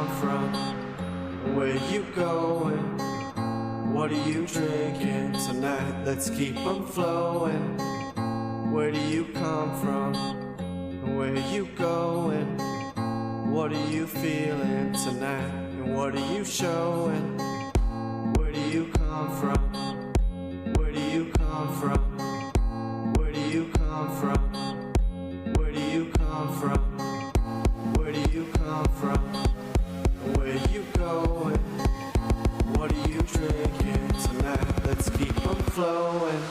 come from? Where you going? What are you drinking tonight? Let's keep 'em flowing. Where do you come from? Where you going? What are you feeling tonight? And what are you showing? Where do you come from? Where do you come from? Where do you come from? Where do you come from? Where do you come from? Where you going? What are you drinking tonight? Let's keep 'em flowing.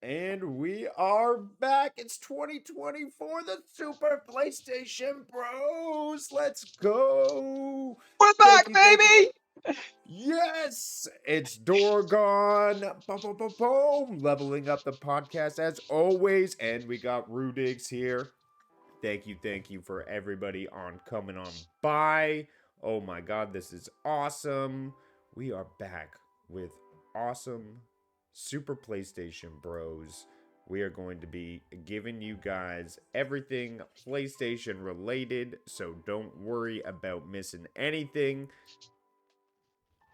And we are back. It's 2024, the Super PlayStation Bros. Let's go. We're back, baby! Yes, it's Dorgon. Boom, boom, boom, boom. Leveling up the podcast as always. And we got Rudix here. Thank you for everybody on coming on by. Oh my god, this is awesome. We are back with awesome Super PlayStation Bros. We are going to be giving you guys everything PlayStation related, so don't worry about missing anything.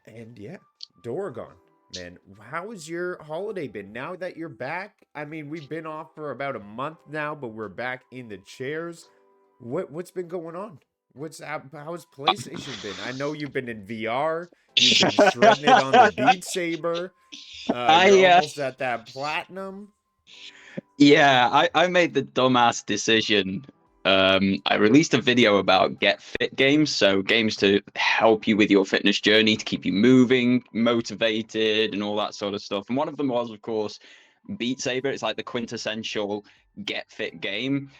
And yeah, Dorgon, man, how has your holiday been? Now that you're back, I mean, we've been off for about a month now, but we're back in the chairs. What's been going on? How's PlayStation been? I know you've been in VR. You've been shredding it on the Beat Saber. You're almost at that platinum. Yeah, I made the dumbass decision. I released a video about Get Fit games, so games to help you with your fitness journey, to keep you moving, motivated, and all that sort of stuff. And one of them was, of course, Beat Saber. It's like the quintessential Get Fit game.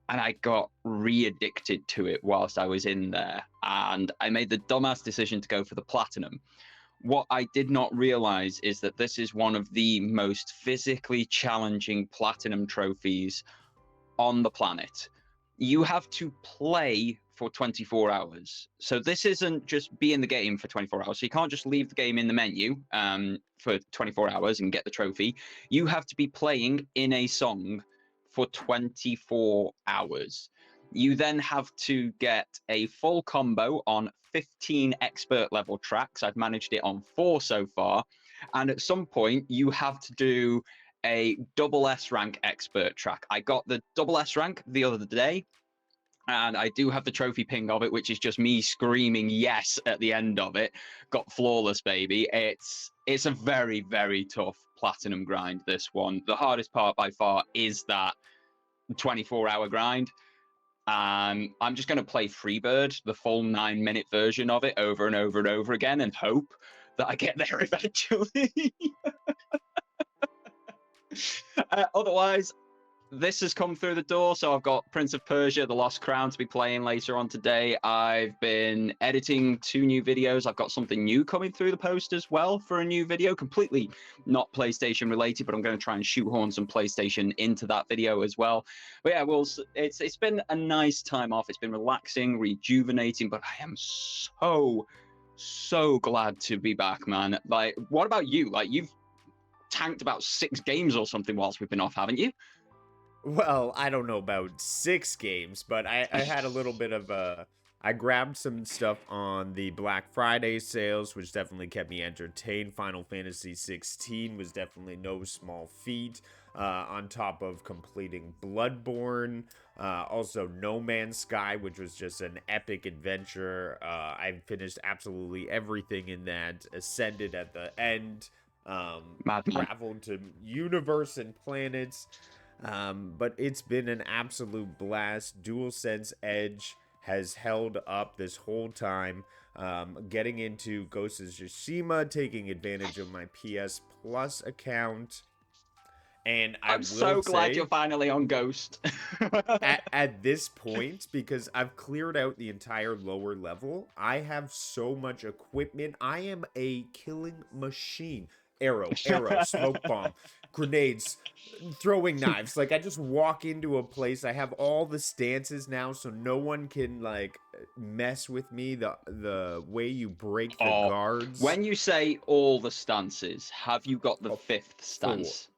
And I got re-addicted to it whilst I was in there. And I made the dumbass decision to go for the platinum. What I did not realize is that this is one of the most physically challenging platinum trophies on the planet. You have to play for 24 hours. So this isn't just be in the game for 24 hours. So you can't just leave the game in the menu for 24 hours and get the trophy. You have to be playing in a song for 24 hours. You then have to get a full combo on 15 expert level tracks. I've managed it on 4 so far. And at some point, you have to do a double S rank expert track. I got the double S rank the other day, and I do have the trophy ping of it, which is just me screaming yes at the end of it. Got flawless, baby. It's a very, very tough platinum grind, this one. The hardest part by far is that 24-hour grind. I'm just going to play Freebird, the full 9-minute version of it, over and over and over again, and hope that I get there eventually. Otherwise, this has come through the door, so I've got Prince of Persia, The Lost Crown to be playing later on today. I've been editing 2 new videos. I've got something new coming through the post as well for a new video, completely not PlayStation related, but I'm going to try and shoehorn some PlayStation into that video as well. But yeah, well, it's been a nice time off. It's been relaxing, rejuvenating, but I am so glad to be back, man. Like, what about you? Like, you've tanked about 6 games or something whilst we've been off, haven't you? Well, I don't know about 6 games, but I had a little bit of a... I grabbed some stuff on the Black Friday sales, which definitely kept me entertained. Final Fantasy 16 was definitely no small feat. On top of completing Bloodborne, also No Man's Sky, which was just an epic adventure. I finished absolutely everything in that, ascended at the end, traveled to universe and planets. But it's been an absolute blast. DualSense Edge has held up this whole time. Getting into Ghost of Tsushima, taking advantage of my PS Plus account. And I'm so glad you're finally on Ghost. at this point, because I've cleared out the entire lower level, I have so much equipment. I am a killing machine. Arrow, smoke bomb, grenades, throwing knives. Like, I just walk into a place. I have all the stances now, so no one can like mess with me. The way you break the guards. When you say all the stances, have you got the fifth stance?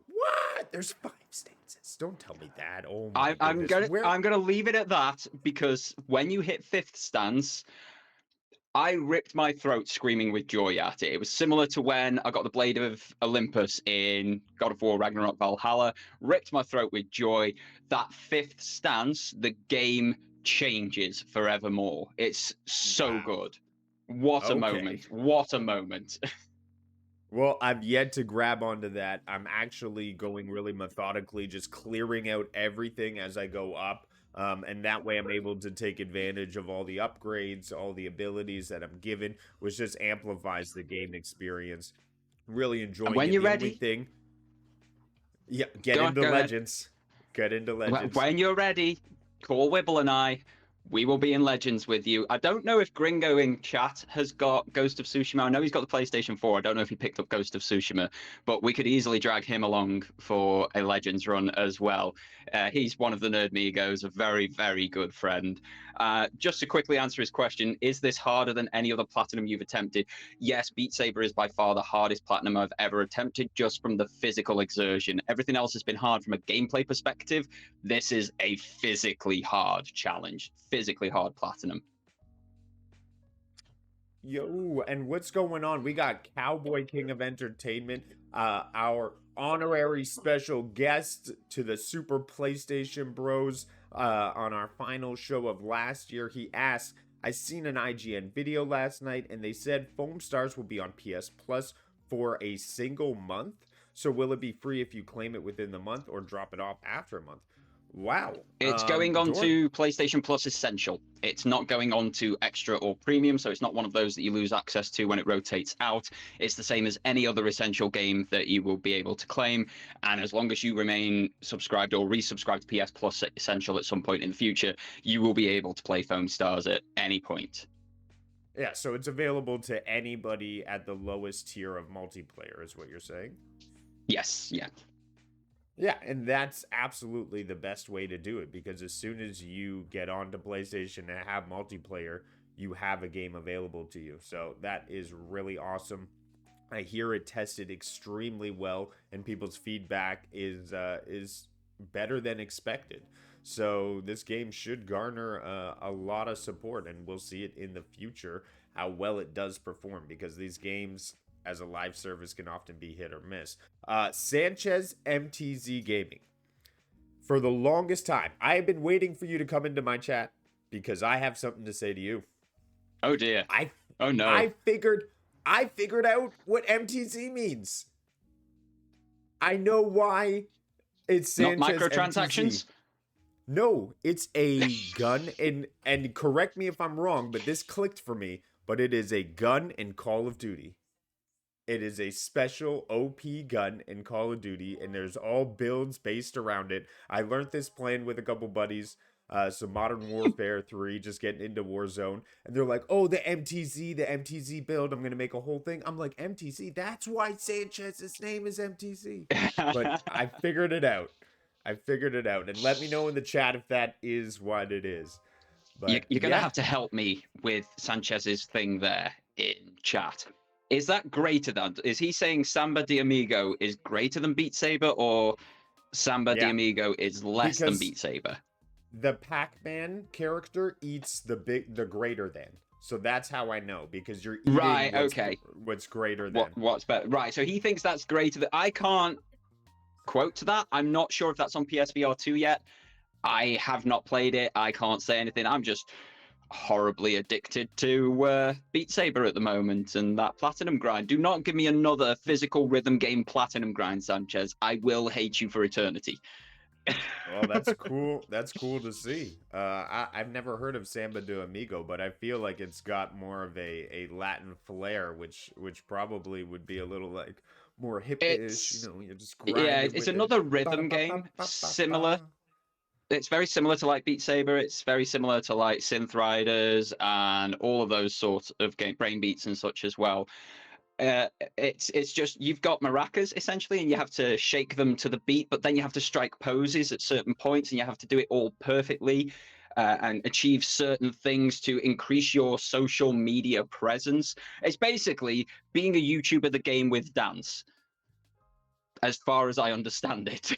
What? There's 5 stances. Don't tell me that. Oh my I'm goodness. I'm gonna leave it at that, because when you hit fifth stance, I ripped my throat screaming with joy at it. It was similar to when I got the Blade of Olympus in God of War Ragnarok Valhalla. Ripped my throat with joy. That fifth stance, the game changes forevermore. It's so good. What a moment. What a moment. Well, I've yet to grab onto that. I'm actually going really methodically, just clearing out everything as I go up. And that way I'm able to take advantage of all the upgrades, all the abilities that I'm given, which just amplifies the game experience. Really enjoying when it. you're The ready. only thing... Yeah, get into Legends. Get into Legends. When you're ready, call Wibble and we will be in Legends with you. I don't know if Gringo in chat has got Ghost of Tsushima. I know he's got the PlayStation 4. I don't know if he picked up Ghost of Tsushima, but we could easily drag him along for a Legends run as well. He's one of the Nerd Migos, a very, very good friend. Just to quickly answer his question, is this harder than any other Platinum you've attempted? Yes, Beat Saber is by far the hardest Platinum I've ever attempted, just from the physical exertion. Everything else has been hard from a gameplay perspective. This is a physically hard challenge. Physically hard Platinum. Yo, and what's going on? We got Cowboy King of Entertainment, our honorary special guest to the Super PlayStation Bros on our final show of last year. He asked, I seen an IGN video last night and they said Foam Stars will be on PS Plus for a single month. So will it be free if you claim it within the month or drop it off after a month? Wow. It's going on to PlayStation Plus Essential. It's not going on to Extra or Premium, so it's not one of those that you lose access to when it rotates out. It's the same as any other Essential game that you will be able to claim, and as long as you remain subscribed or resubscribed to PS Plus Essential at some point in the future, you will be able to play Foam Stars at any point. Yeah, so it's available to anybody at the lowest tier of multiplayer, is what you're saying? Yes, yeah. Yeah, and that's absolutely the best way to do it, because as soon as you get onto PlayStation and have multiplayer, you have a game available to you. So that is really awesome. I hear it tested extremely well, and people's feedback is better than expected. So this game should garner a lot of support, and we'll see it in the future, how well it does perform, because these games as a live service can often be hit or miss. Sanchez MTZ Gaming. For the longest time, I have been waiting for you to come into my chat because I have something to say to you. Oh dear. Oh no. I figured out what MTZ means. I know why it's Sanchez Not microtransactions? MTZ. No, it's a gun, and correct me if I'm wrong, but this clicked for me, but it is a gun in Call of Duty. It is a special OP gun in Call of Duty, and there's all builds based around it. I learned this playing with a couple buddies, so Modern Warfare 3, just getting into Warzone, and they're like, oh, the MTZ build, I'm going to make a whole thing. I'm like, MTZ? That's why Sanchez's name is MTZ. But I figured it out. And let me know in the chat if that is what it is. But you're going to have to help me with Sanchez's thing there in chat. Is that greater than? Is he saying Samba de Amigo is greater than Beat Saber, or Samba de Amigo is less than Beat Saber? The Pac-Man character eats the greater than. So that's how I know, because you're eating what's greater than. What's better? Right, so he thinks that's greater than. I can't quote to that. I'm not sure if that's on PSVR 2 yet. I have not played it. I can't say anything. I'm just horribly addicted to Beat Saber at the moment and that platinum grind. Do not give me another physical rhythm game platinum grind, Sanchez. I will hate you for eternity. Well, that's cool. That's cool to see. I've never heard of Samba de Amigo, but I feel like it's got more of a Latin flair, which probably would be a little like more hip-ish. You It's know, you're just yeah, grinding it's with it. another Ba rhythm ba ba game, ba ba similar. ba. It's very similar to like Beat Saber. It's very similar to like Synth Riders and all of those sorts of game brain beats and such as well. It's just you've got maracas essentially, and you have to shake them to the beat, but then you have to strike poses at certain points, and you have to do it all perfectly. And achieve certain things to increase your social media presence. It's basically being a YouTuber the game with dance, as far as I understand it.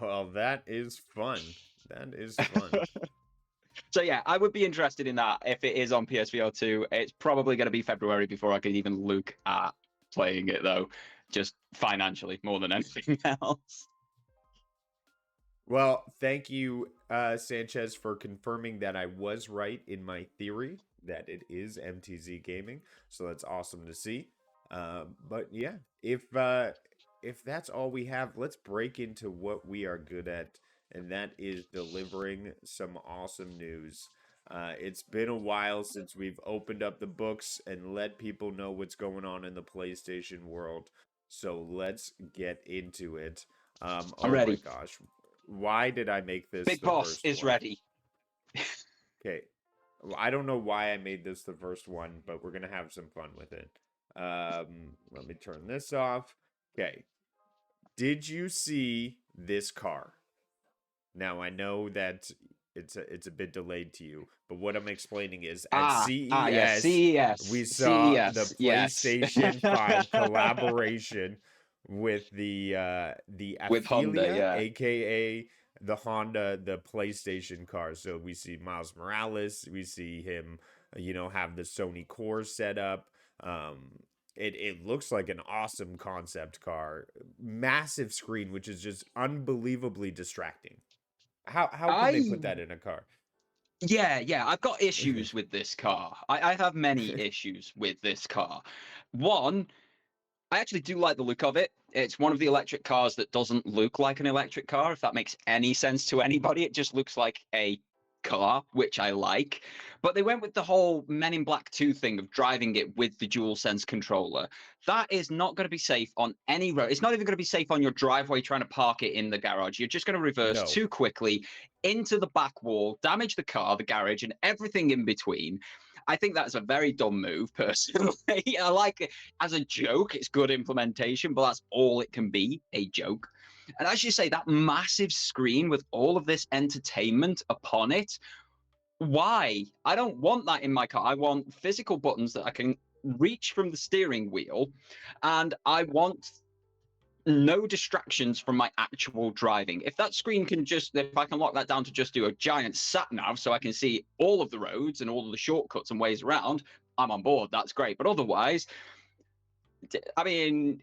Well, that is fun. That is fun. So yeah, I would be interested in that if it is on PSVR 2. It's probably going to be February before I could even look at playing it though, just financially more than anything else. Well, thank you, Sanchez, for confirming that I was right in my theory that it is MTZ Gaming. So that's awesome to see. But yeah, if that's all we have, let's break into what we are good at, and that is delivering some awesome news. It's been a while since we've opened up the books and let people know what's going on in the PlayStation world. So let's get into it. I'm Oh my ready. gosh. Why did I make this Big the Boss first is one? ready. Okay. Well, I don't know why I made this the first one, but we're gonna have some fun with it. Let me turn this off. Okay. Did you see this car? Now I know that it's a bit delayed to you, but what I'm explaining is at Yes, CES we CES, saw the CES, yes. PlayStation 5 collaboration with the With Honda, Afilia, yeah. aka the Honda, the PlayStation car. So we see Miles Morales, we see him, have the Sony core set up. It looks like an awesome concept car, massive screen, which is just unbelievably distracting. How can they put I that in a car? yeah, I've got issues with this car. I have many issues with this car. One, I actually do like the look of it. It's one of the electric cars that doesn't look like an electric car, if that makes any sense to anybody. It just looks like a car, which I like. But they went with the whole Men in Black 2 thing of driving it with the DualSense controller. That is not going to be safe on any road. It's not even going to be safe on your driveway trying to park it in the garage. You're just going to reverse No. too quickly into the back wall, damage the car, the garage, and everything in between. I think that's a very dumb move, personally. I like it as a joke. It's good implementation, but that's all it can be, a joke. And as you say, that massive screen with all of this entertainment upon it, why? I don't want that in my car. I want physical buttons that I can reach from the steering wheel, and I want no distractions from my actual driving. If that screen can just, if I can lock that down to just do a giant sat nav so I can see all of the roads and all of the shortcuts and ways around, I'm on board. That's great. But otherwise, I mean,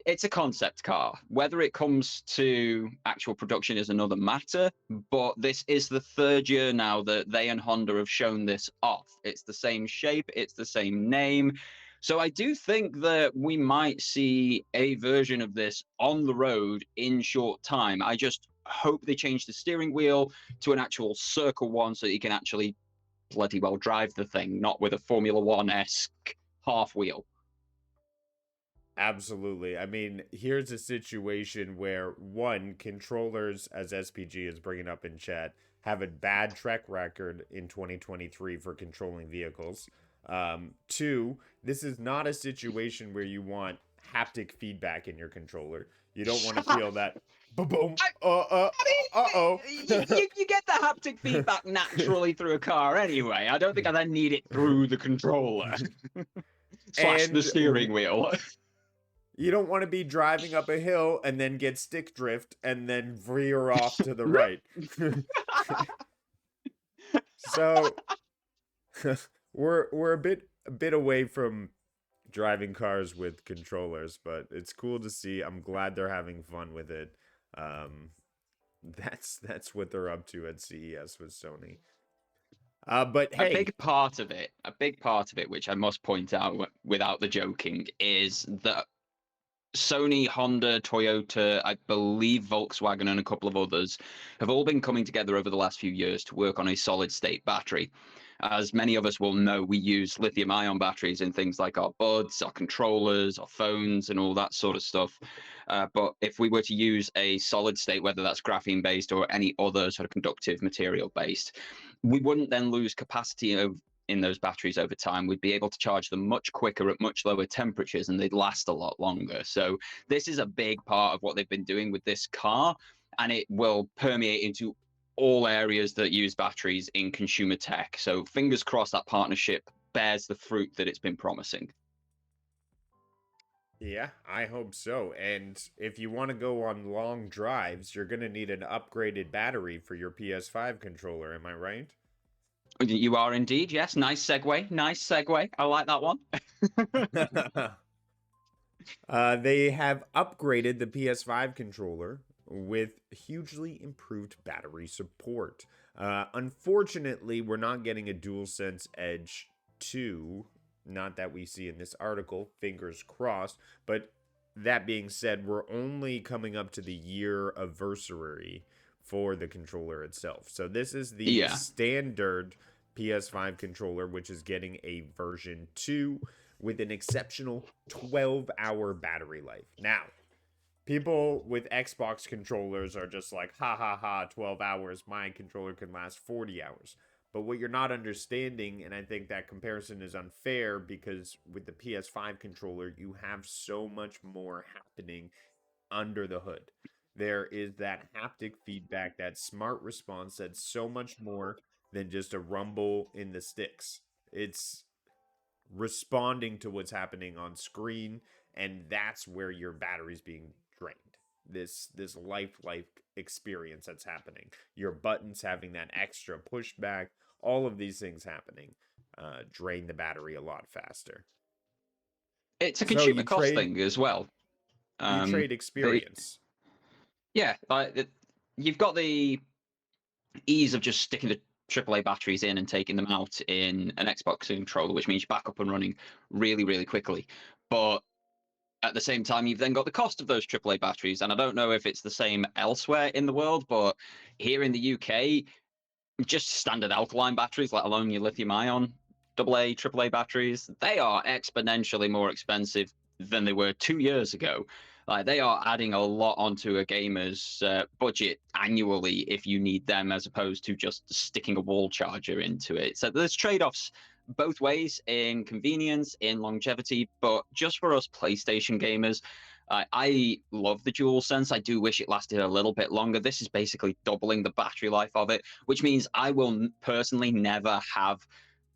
it's a concept car. Whether it comes to actual production is another matter, but this is the third year now that they and Honda have shown this off. It's the same shape, it's the same name. So I do think that we might see a version of this on the road in short time. I just hope they change the steering wheel to an actual circle one so that you can actually bloody well drive the thing, not with a Formula One-esque half wheel. Absolutely. I mean, here's a situation where one, controllers, as SPG is bringing up in chat, have a bad track record in 2023 for controlling vehicles. Two, this is not a situation where you want haptic feedback in your controller. You don't want to feel that boom. I Oh. mean, you get the haptic feedback naturally through a car anyway. I don't think I then need it through the controller slash the And steering wheel. you don't want to be driving up a hill and then get stick drift and then veer off to the right. So we're a bit away from driving cars with controllers, but it's cool to see. I'm glad they're having fun with it. That's what they're up to at CES with Sony. But A hey, big part of it, which I must point out without the joking, is that Sony, Honda, Toyota, I believe Volkswagen, and a couple of others have all been coming together over the last few years to work on a solid state battery. As many of us will know, we use lithium ion batteries in things like our buds, our controllers, our phones, and all that sort of stuff. But if we were to use a solid state, whether that's graphene based or any other sort of conductive material based, we wouldn't then lose capacity in those batteries over time. We'd be able to charge them much quicker at much lower temperatures, and they'd last a lot longer. So this is a big part of what they've been doing with this car, and it will permeate into all areas that use batteries in consumer tech. So fingers crossed that partnership bears the fruit that it's been promising. Yeah, I hope so. And if you want to go on long drives, you're going to need an upgraded battery for your PS5 controller. Am I right? You are indeed, yes. Nice segue. Nice segue. I like that one. They have upgraded the PS5 controller with hugely improved battery support. Unfortunately, we're not getting a DualSense Edge 2, not that we see in this article, fingers crossed, but that being said, we're only coming up to the year anniversary for the controller itself. So this is the standard PS5 controller, which is getting a version 2 with an exceptional 12-hour battery life. Now, people with Xbox controllers are just like, ha ha ha, 12 hours, my controller can last 40 hours. But what you're not understanding, and I think that comparison is unfair, because with the PS5 controller, you have so much more happening under the hood. There is that haptic feedback, that smart response that's so much more than just a rumble in the sticks. It's responding to what's happening on screen, and that's where your battery's being drained. This lifelike experience that's happening. Your buttons having that extra pushback, all of these things happening drain the battery a lot faster. It's a consumer cost thing as well. You trade experience. You've got the ease of just sticking the AAA batteries in and taking them out in an Xbox controller, which means you're back up and running really, really quickly. But at the same time, you've then got the cost of those AAA batteries. And I don't know if it's the same elsewhere in the world, but here in the UK, just standard alkaline batteries, let alone your lithium ion AA, AAA batteries, they are exponentially more expensive than they were 2 years ago. Like, they are adding a lot onto a gamer's budget annually if you need them, as opposed to just sticking a wall charger into it. So there's trade-offs both ways in convenience, in longevity, but just for us PlayStation gamers, I love the DualSense. I do wish it lasted a little bit longer. This is basically doubling the battery life of it, which means I will personally never have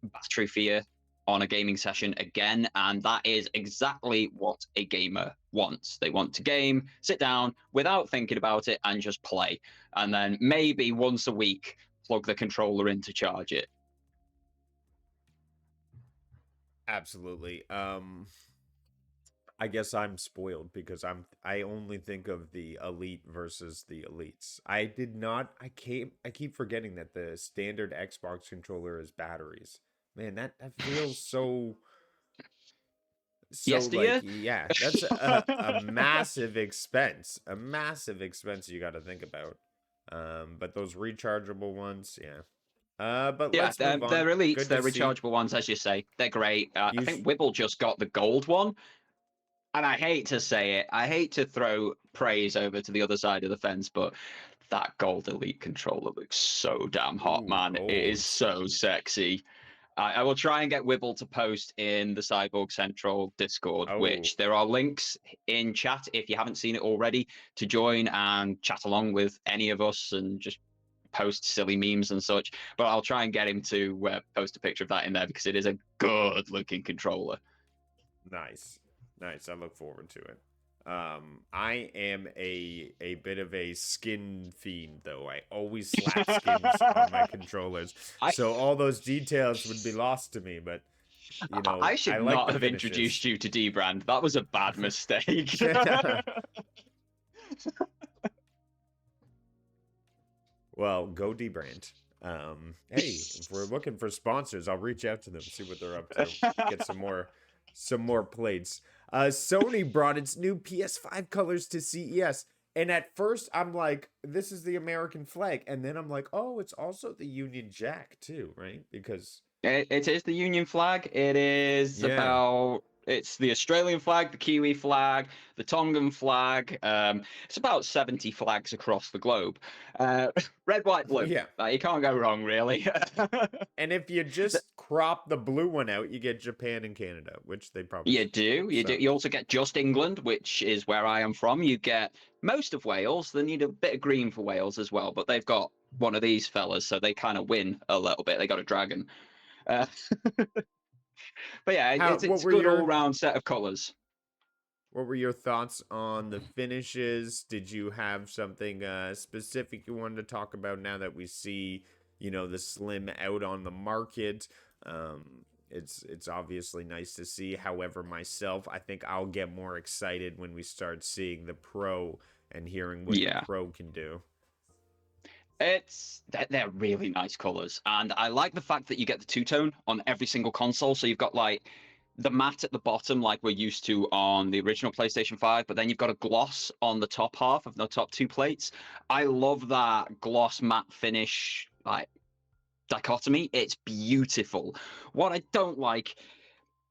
battery fear on a gaming session again, and that is exactly what a gamer wants. They want to game, sit down without thinking about it, and just play, and then maybe once a week plug the controller in to charge it. Absolutely. I guess I'm spoiled because I only think of the elite versus the elites. I keep forgetting that the standard Xbox controller is batteries. Man, that feels so Yes, like, yeah, that's a massive expense. A massive expense you got to think about. But those rechargeable ones, yeah. But yeah, let's move on. They're elites. Good They're to see. rechargeable ones, as you say. They're great. I think sh- Wibble just got the gold one. And I hate to say it, I hate to throw praise over to the other side of the fence, but that gold elite controller looks so damn hot, Ooh, man. It is gold. so sexy. I will try and get Wibble to post in the Cyborg Central Discord, Oh, which there are links in chat if you haven't seen it already to join and chat along with any of us and just post silly memes and such. But I'll try and get him to post a picture of that in there because it is a good looking controller. nice. Nice. I look forward to it. I am a bit of a skin fiend, though. I always slap skins on my controllers, so all those details would be lost to me. But you know, I should like not the have finishes. introduced you to D-Brand. That was a bad mistake. Well, go D-Brand. Hey, if we're looking for sponsors, I'll reach out to them, see what they're up to, get some more some more plates. Sony brought its new PS5 colors to CES. And at first, I'm like, this is the American flag. And then I'm like, oh, it's also the Union Jack, too, right? Because, It is the Union flag. It is yeah. it's the Australian flag, the Kiwi flag, the Tongan flag. It's about 70 flags across the globe. Red, white, blue. Yeah. You can't go wrong, really. And if you just crop the blue one out, you get Japan and Canada, which they probably You should. do. You do. So, You also get just England, which is where I am from. You get most of Wales. They need a bit of green for Wales as well, but they've got one of these fellas, so they kind of win a little bit. They got a dragon. Uh, but yeah, how? it's a good all-round set of colours. What were your thoughts on the finishes? Did you have something specific you wanted to talk about now that we see, the Slim out on the market? It's obviously nice to see. However, myself, I think I'll get more excited when we start seeing the Pro and hearing what the Yeah. Pro can do. They're really nice colors, and I like the fact that you get the two-tone on every single console. So you've got like the matte at the bottom, like we're used to on the original PlayStation 5, but then you've got a gloss on the top half of the top two plates. I love that gloss matte finish, like dichotomy. It's beautiful. What I don't like,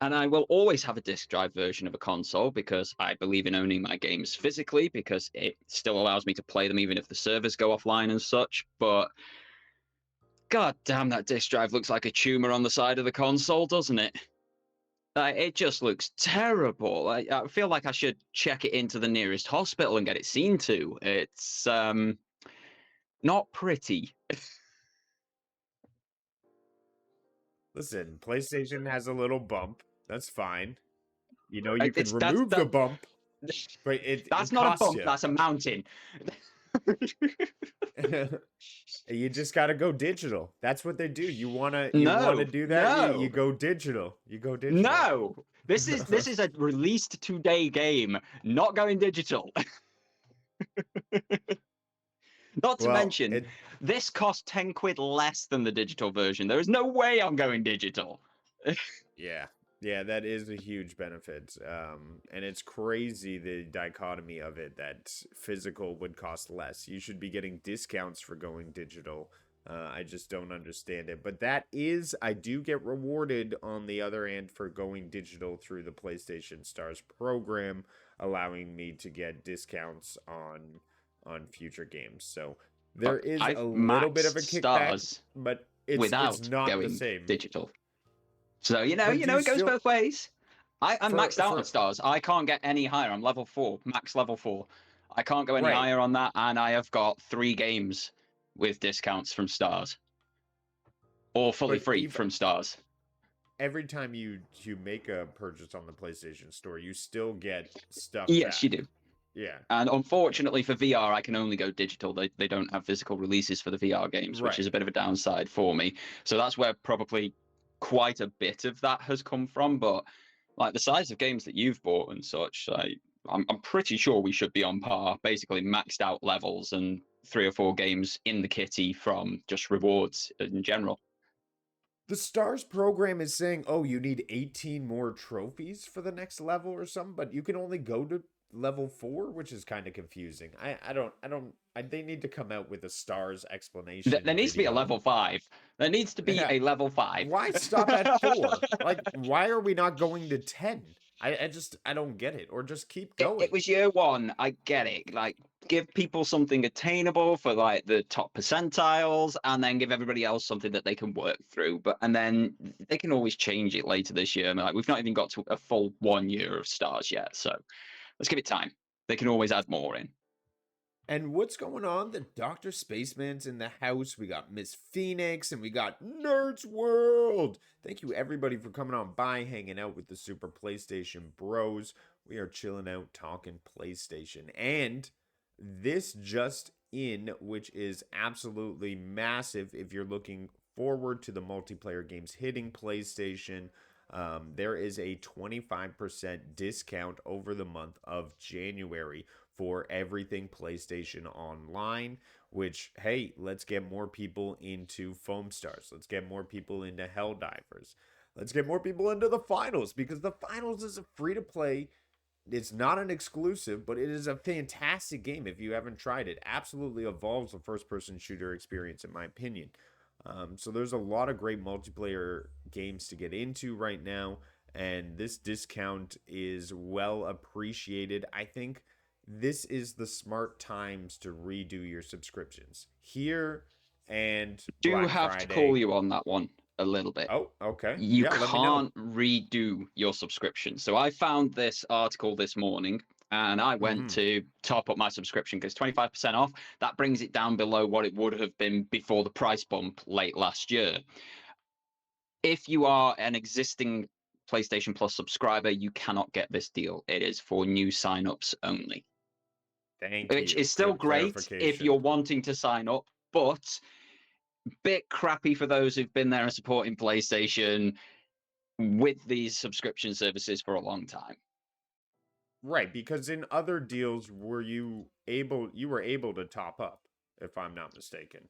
and I will always have a disc drive version of a console because I believe in owning my games physically because it still allows me to play them even if the servers go offline and such. But god damn, that disc drive looks like a tumor on the side of the console, doesn't it? It just looks terrible. I feel like I should check it into the nearest hospital and get it seen to. It's not pretty. Listen, PlayStation has a little bump. That's fine. You can It's remove the bump, but that's it not a costs bump. you. That's a mountain. You just got to go digital. That's what they do. You wanna No, do that? You no. go digital. You go digital. No, this is a released today game, not going digital. Not to mention, this cost 10 quid less than the digital version. There is no way I'm going digital. Yeah, that is a huge benefit. And it's crazy the dichotomy of it that physical would cost less. You should be getting discounts for going digital. I just don't understand it. But I do get rewarded on the other end for going digital through the PlayStation Stars program, allowing me to get discounts on future games. So there is I've a little bit of a kickback, Stars but it's not going the same. digital. So But it goes both ways. I'm maxed out on for stars. I can't get any higher. I'm level 4, max level 4. I can't go any Right. higher on that, and I have got 3 games with discounts from stars, or fully But free from stars. every time you make a purchase on the PlayStation Store, you still get stuff Yes, back. you do. Yeah. And unfortunately for VR, I can only go digital. They don't have physical releases for the VR games, which is a bit of a downside for me. So that's where probably quite a bit of that has come from. But like the size of games that you've bought and such, I'm pretty sure we should be on par, basically maxed out levels and 3 or 4 games in the kitty from just rewards in general. The Stars program is saying, oh, you need 18 more trophies for the next level or something, but you can only go to level 4, which is kind of confusing. They need to come out with a Stars explanation. There needs to be a level 5. There needs to be a level 5. Why stop at 4? Like, why are we not going to 10? I don't get it. Or just keep going. It was year 1. I get it. Like, give people something attainable for like the top percentiles, and then give everybody else something that they can work through. And then they can always change it later this year. I mean, like, we've not even got to a full 1 year of stars yet, so let's give it time. They can always add more in. And what's going on? The Dr. Spaceman's in the house. We got Miss Phoenix and we got Nerds World. Thank you everybody for coming on by, hanging out with the Super PlayStation Bros. We are chilling out, talking PlayStation. And this just in, which is absolutely massive if you're looking forward to the multiplayer games hitting PlayStation. There is a 25% discount over the month of January for everything PlayStation Online, which, hey, let's get more people into Foam Stars. Let's get more people into Helldivers. let's get more people into the finals, because the finals is a free-to-play. It's not an exclusive, but it is a fantastic game if you haven't tried it. Absolutely evolves the first-person shooter experience, in my opinion. So there's a lot of great multiplayer games to get into right now, and this discount is well appreciated. I think this is the smart times to redo your subscriptions here and Do Black have to Friday. call you on that one a little bit. Oh, okay. You Yeah, let me know. can't redo your subscription. So I found this article this morning and I went to top up my subscription because 25% off, that brings it down below what it would have been before the price bump late last year. If you are an existing PlayStation Plus subscriber, you cannot get this deal. It is for new signups only. Thank Which you. is still Good great if clarification. you're wanting to sign up, but bit crappy for those who've been there and supporting PlayStation with these subscription services for a long time. Right, because in other deals you were able to top up, if I'm not mistaken.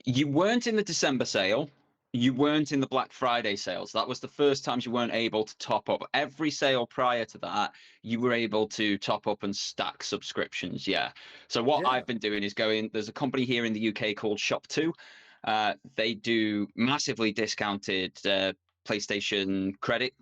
You weren't in the December sale. You weren't in the Black Friday sales. That was the first times you weren't able to top up. Every sale prior to that, you were able to top up and stack subscriptions. Yeah. So what Yeah. I've been doing is there's a company here in the UK called Shop2. They do massively discounted PlayStation credit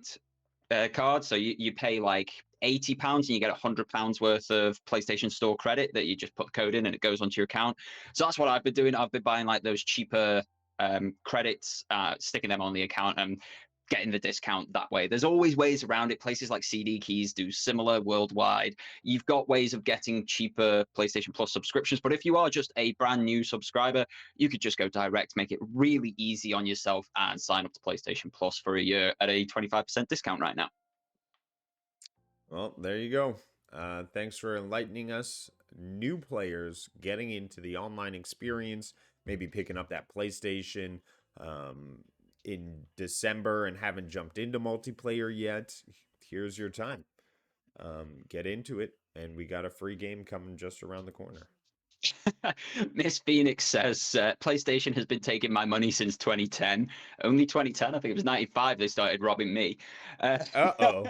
cards. So you pay like £80 and you get £100 worth of PlayStation Store credit that you just put the code in and it goes onto your account. So that's what I've been doing. I've been buying like those cheaper credits, sticking them on the account and getting the discount that way. There's always ways around it. Places like CD Keys do similar worldwide. You've got ways of getting cheaper PlayStation Plus subscriptions, but if you are just a brand new subscriber, you could just go direct, make it really easy on yourself and sign up to PlayStation Plus for a year at a 25% discount right now. Well, there you go. Thanks for enlightening us. New players getting into the online experience, maybe picking up that PlayStation in December and haven't jumped into multiplayer yet. Here's your time. Get into it, and we got a free game coming just around the corner. Miss Phoenix says PlayStation has been taking my money since 2010. Only 2010, I think it was 95 they started robbing me. Uh-oh.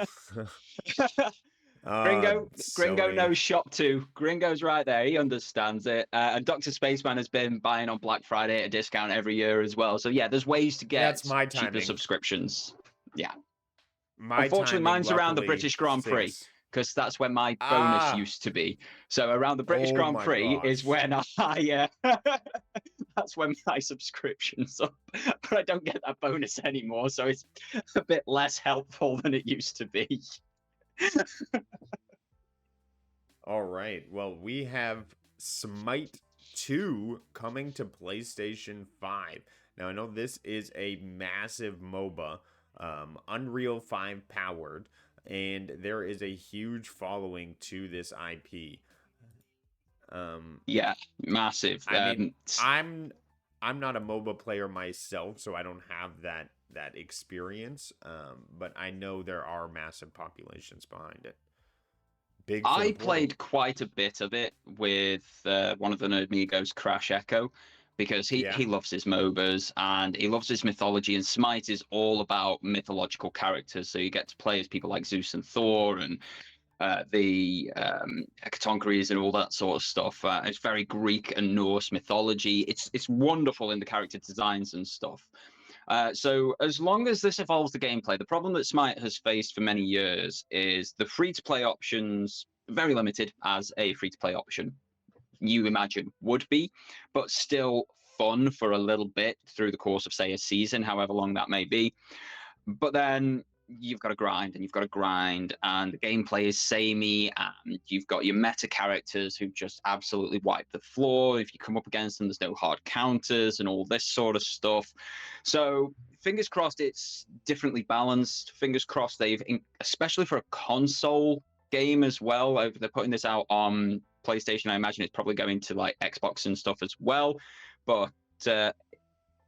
Gringo Sony. knows Shop2. Gringo's right there. He understands it. And Dr. Spaceman has been buying on Black Friday at a discount every year as well. So yeah, there's ways to get That's my cheaper timing. subscriptions. Yeah. My Unfortunately, timing, mine's around the luckily, British Grand Prix since... because that's when my bonus Ah. used to be. So around the British Oh Grand my Prix is gosh. when I that's when my subscription's up. But I don't get that bonus anymore, so it's a bit less helpful than it used to be. All right. Well, we have Smite 2 coming to PlayStation 5. Now, I know this is a massive MOBA, Unreal 5 powered, and there is a huge following to this IP. Yeah, massive. I mean, I'm not a MOBA player myself, so I don't have that experience. But I know there are massive populations behind it. Big. I played quite a bit of it with one of the Nerd Migos, Crash Echo, because he loves his MOBAs and he loves his mythology, and Smite is all about mythological characters. So you get to play as people like Zeus and Thor and the Hecatoncheires and all that sort of stuff. It's very Greek and Norse mythology. It's wonderful in the character designs and stuff. So as long as this evolves the gameplay, the problem that Smite has faced for many years is the free-to-play options, very limited as a free-to-play option you imagine would be, but still fun for a little bit through the course of, say, a season, however long that may be. But then you've got to grind and you've got to grind, and the gameplay is samey, and you've got your meta characters who just absolutely wipe the floor. If you come up against them, there's no hard counters and all this sort of stuff. So fingers crossed it's differently balanced. Fingers crossed they've, especially for a console game as well, they're putting this out on PlayStation. I imagine it's probably going to like Xbox and stuff as well, but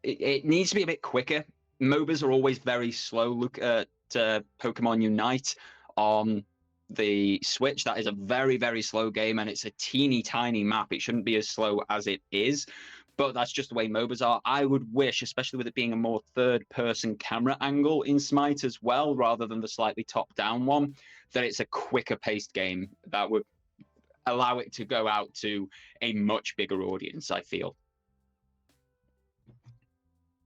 it needs to be a bit quicker. MOBAs are always very slow. Look at Pokemon Unite on the Switch. That is a very, very slow game, and it's a teeny tiny map. It shouldn't be as slow as it is, But that's just the way MOBAs are. I would wish, especially with it being a more third-person camera angle in Smite as well, rather than the slightly top-down one, that it's a quicker-paced game that would allow it to go out to a much bigger audience, I feel.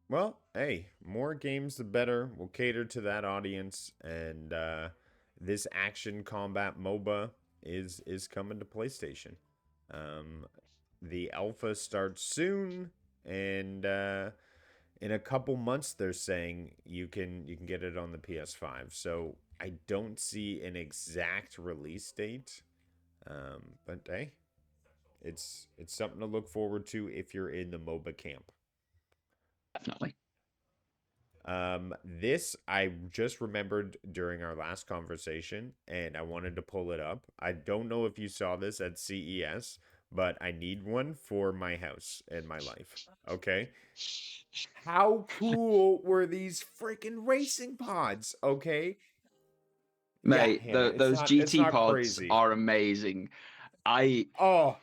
Well, hey, more games the better. We'll cater to that audience, and this action combat MOBA is coming to PlayStation. The alpha starts soon, and in a couple months, they're saying you can get it on the PS5. So I don't see an exact release date, but hey, it's something to look forward to if you're in the MOBA camp. Definitely. This I just remembered during our last conversation, and I wanted to pull it up. I don't know if you saw this at CES, but I need one for my house and my life. Okay. How cool were these freaking racing pods? Okay. Yeah, Mate, Hannah, those it's GT not pods crazy. are amazing. I Oh,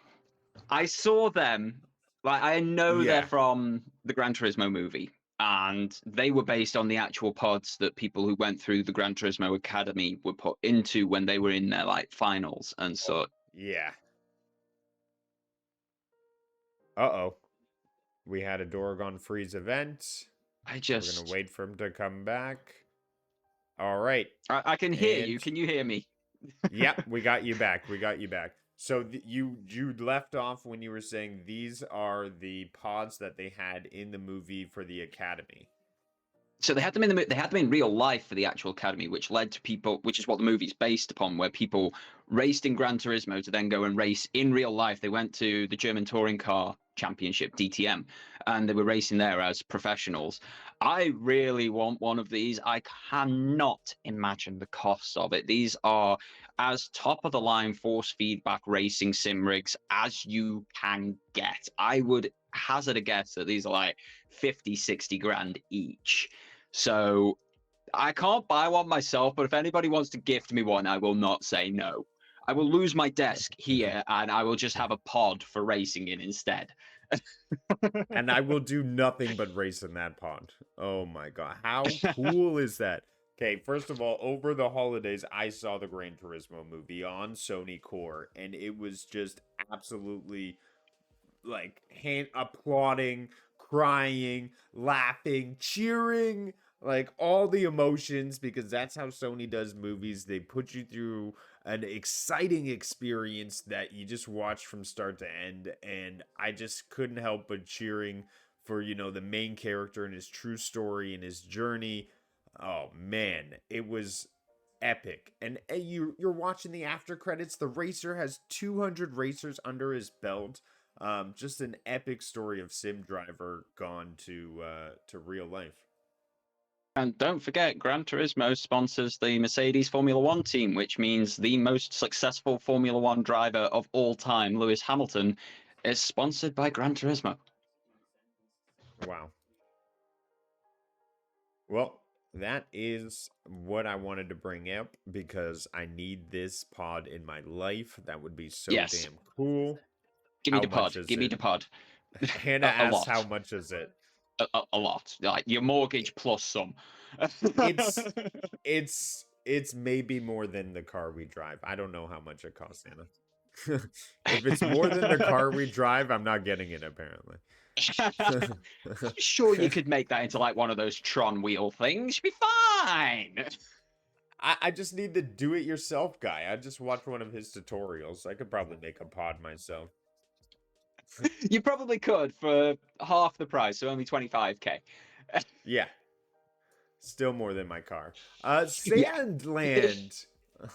saw them. Like, I know they're yeah. from the Gran Turismo movie, and they were based on the actual pods that people who went through the Gran Turismo Academy were put into when they were in their like finals and so. Yeah. Uh-oh. We had a Dorgon Freeze event. We're gonna wait for him to come back. All right. I can hear you. And Can you hear me? yep, we got you back. We got you back. So you left off when you were saying these are the pods that they had in the movie for the Academy. So they had them in real life for the actual Academy, which led to people, which is what the movie's based upon, where people raced in Gran Turismo to then go and race in real life. They went to the German Touring Car Championship, DTM, and they were racing there as professionals. I really want one of these. I cannot imagine the cost of it. These are as top of the line force feedback racing sim rigs as you can get. I would hazard a guess that these are like 50, 60 grand each. So I can't buy one myself, but if anybody wants to gift me one, I will not say no. I will lose my desk here and I will just have a pod for racing in instead. And I will do nothing but race in that pond. Oh my god. How cool is that? Okay, first of all, over the holidays, I saw the Gran Turismo movie on Sony Core, and it was just absolutely like hand applauding, crying, laughing, cheering, like all the emotions, because that's how Sony does movies. They put you through an exciting experience that you just watch from start to end, and I just couldn't help but cheering for, you know, the main character and his true story and his journey. Oh man, it was epic. And you're watching the after credits. The racer has 200 racers under his belt. Just an epic story of sim driver gone to real life. And don't forget, Gran Turismo sponsors the Mercedes Formula One team, which means the most successful Formula One driver of all time, Lewis Hamilton, is sponsored by Gran Turismo. Wow. Well, that is what I wanted to bring up because I need this pod in my life. That would be so damn cool. Give me the pod. Give me the pod. Hannah asks, how much is it? A lot. Like your mortgage plus some. It's maybe more than the car we drive. I don't know how much it costs, Hannah. If it's more than the car we drive, I'm not getting it, apparently. I'm sure you could make that into like one of those Tron wheel things. You'd be fine. I just need the do-it-yourself guy. I just watched one of his tutorials. I could probably make a pod myself. You probably could for half the price, so only 25k. Yeah. Still more than my car. Sandland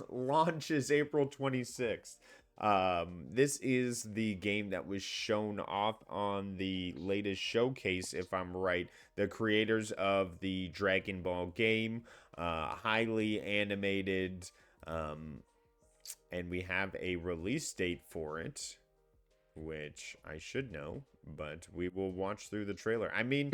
launches April 26th. This is the game that was shown off on the latest showcase, if I'm right. The creators of the Dragon Ball game, highly animated, and we have a release date for it, which I should know, but we will watch through the trailer. I mean,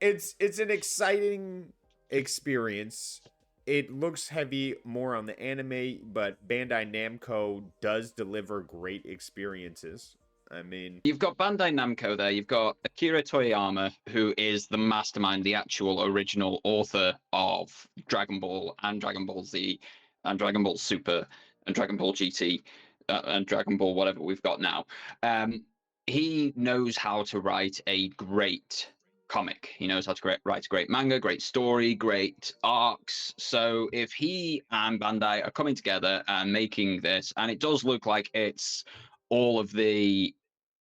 it's an exciting experience. It looks heavy more on the anime, but Bandai Namco does deliver great experiences. I mean, You've got Bandai Namco there. You've got Akira Toriyama, who is the mastermind, the actual original author of Dragon Ball and Dragon Ball Z and Dragon Ball Super and Dragon Ball GT and Dragon Ball whatever we've got now. He knows how to write a great comic. He knows how to write a great manga, great story, great arcs. So if he and Bandai are coming together and making this, and it does look like it's all of the,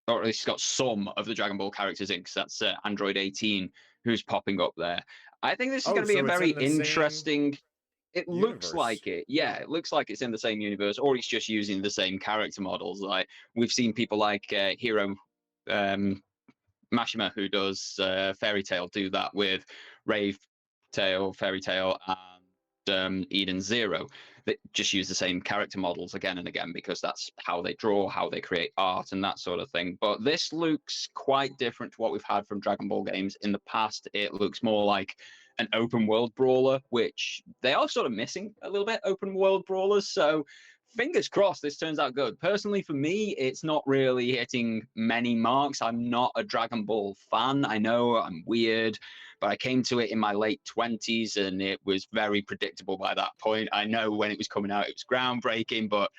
or at least it's got some of the Dragon Ball characters in, because that's Android 18 who's popping up there. I think this is going to be a so it's very in the same interesting. It looks universe. like it, yeah. It looks like it's in the same universe, or he's just using the same character models. Like we've seen people like Hiro Mashima, who does Fairy Tail, do that with Rave Tail, Fairy Tail, and Eden Zero. They just use the same character models again and again because that's how they draw, how they create art, and that sort of thing. But this looks quite different to what we've had from Dragon Ball games in the past. It looks more like an open world brawler, which they are sort of missing a little bit, open world brawlers. So fingers crossed this turns out good. Personally, for me, it's not really hitting many marks. I'm not a Dragon Ball fan. I know I'm weird, but I came to it in my late 20s and it was very predictable by that point. I know when it was coming out, it was groundbreaking, but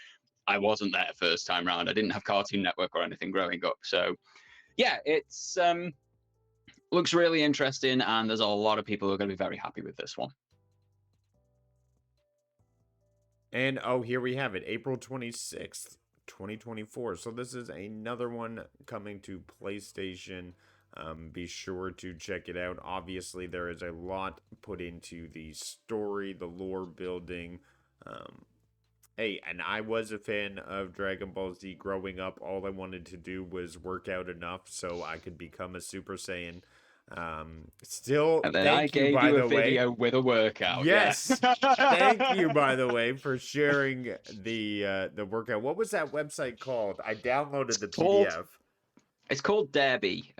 I wasn't there first time round. I didn't have Cartoon Network or anything growing up. So yeah, it's looks really interesting, and there's a lot of people who are going to be very happy with this one. And here we have it, April 26th, 2024. So this is another one coming to PlayStation. Be sure to check it out. Obviously, there is a lot put into the story, the lore building. Hey, and I was a fan of Dragon Ball Z growing up. All I wanted to do was work out enough so I could become a Super Saiyan. Still, And then I thank you, gave by you the a video way. with a workout. Yes. Yeah. Thank you, by the way, for sharing the workout. What was that website called? I downloaded the called PDF. It's called Derby.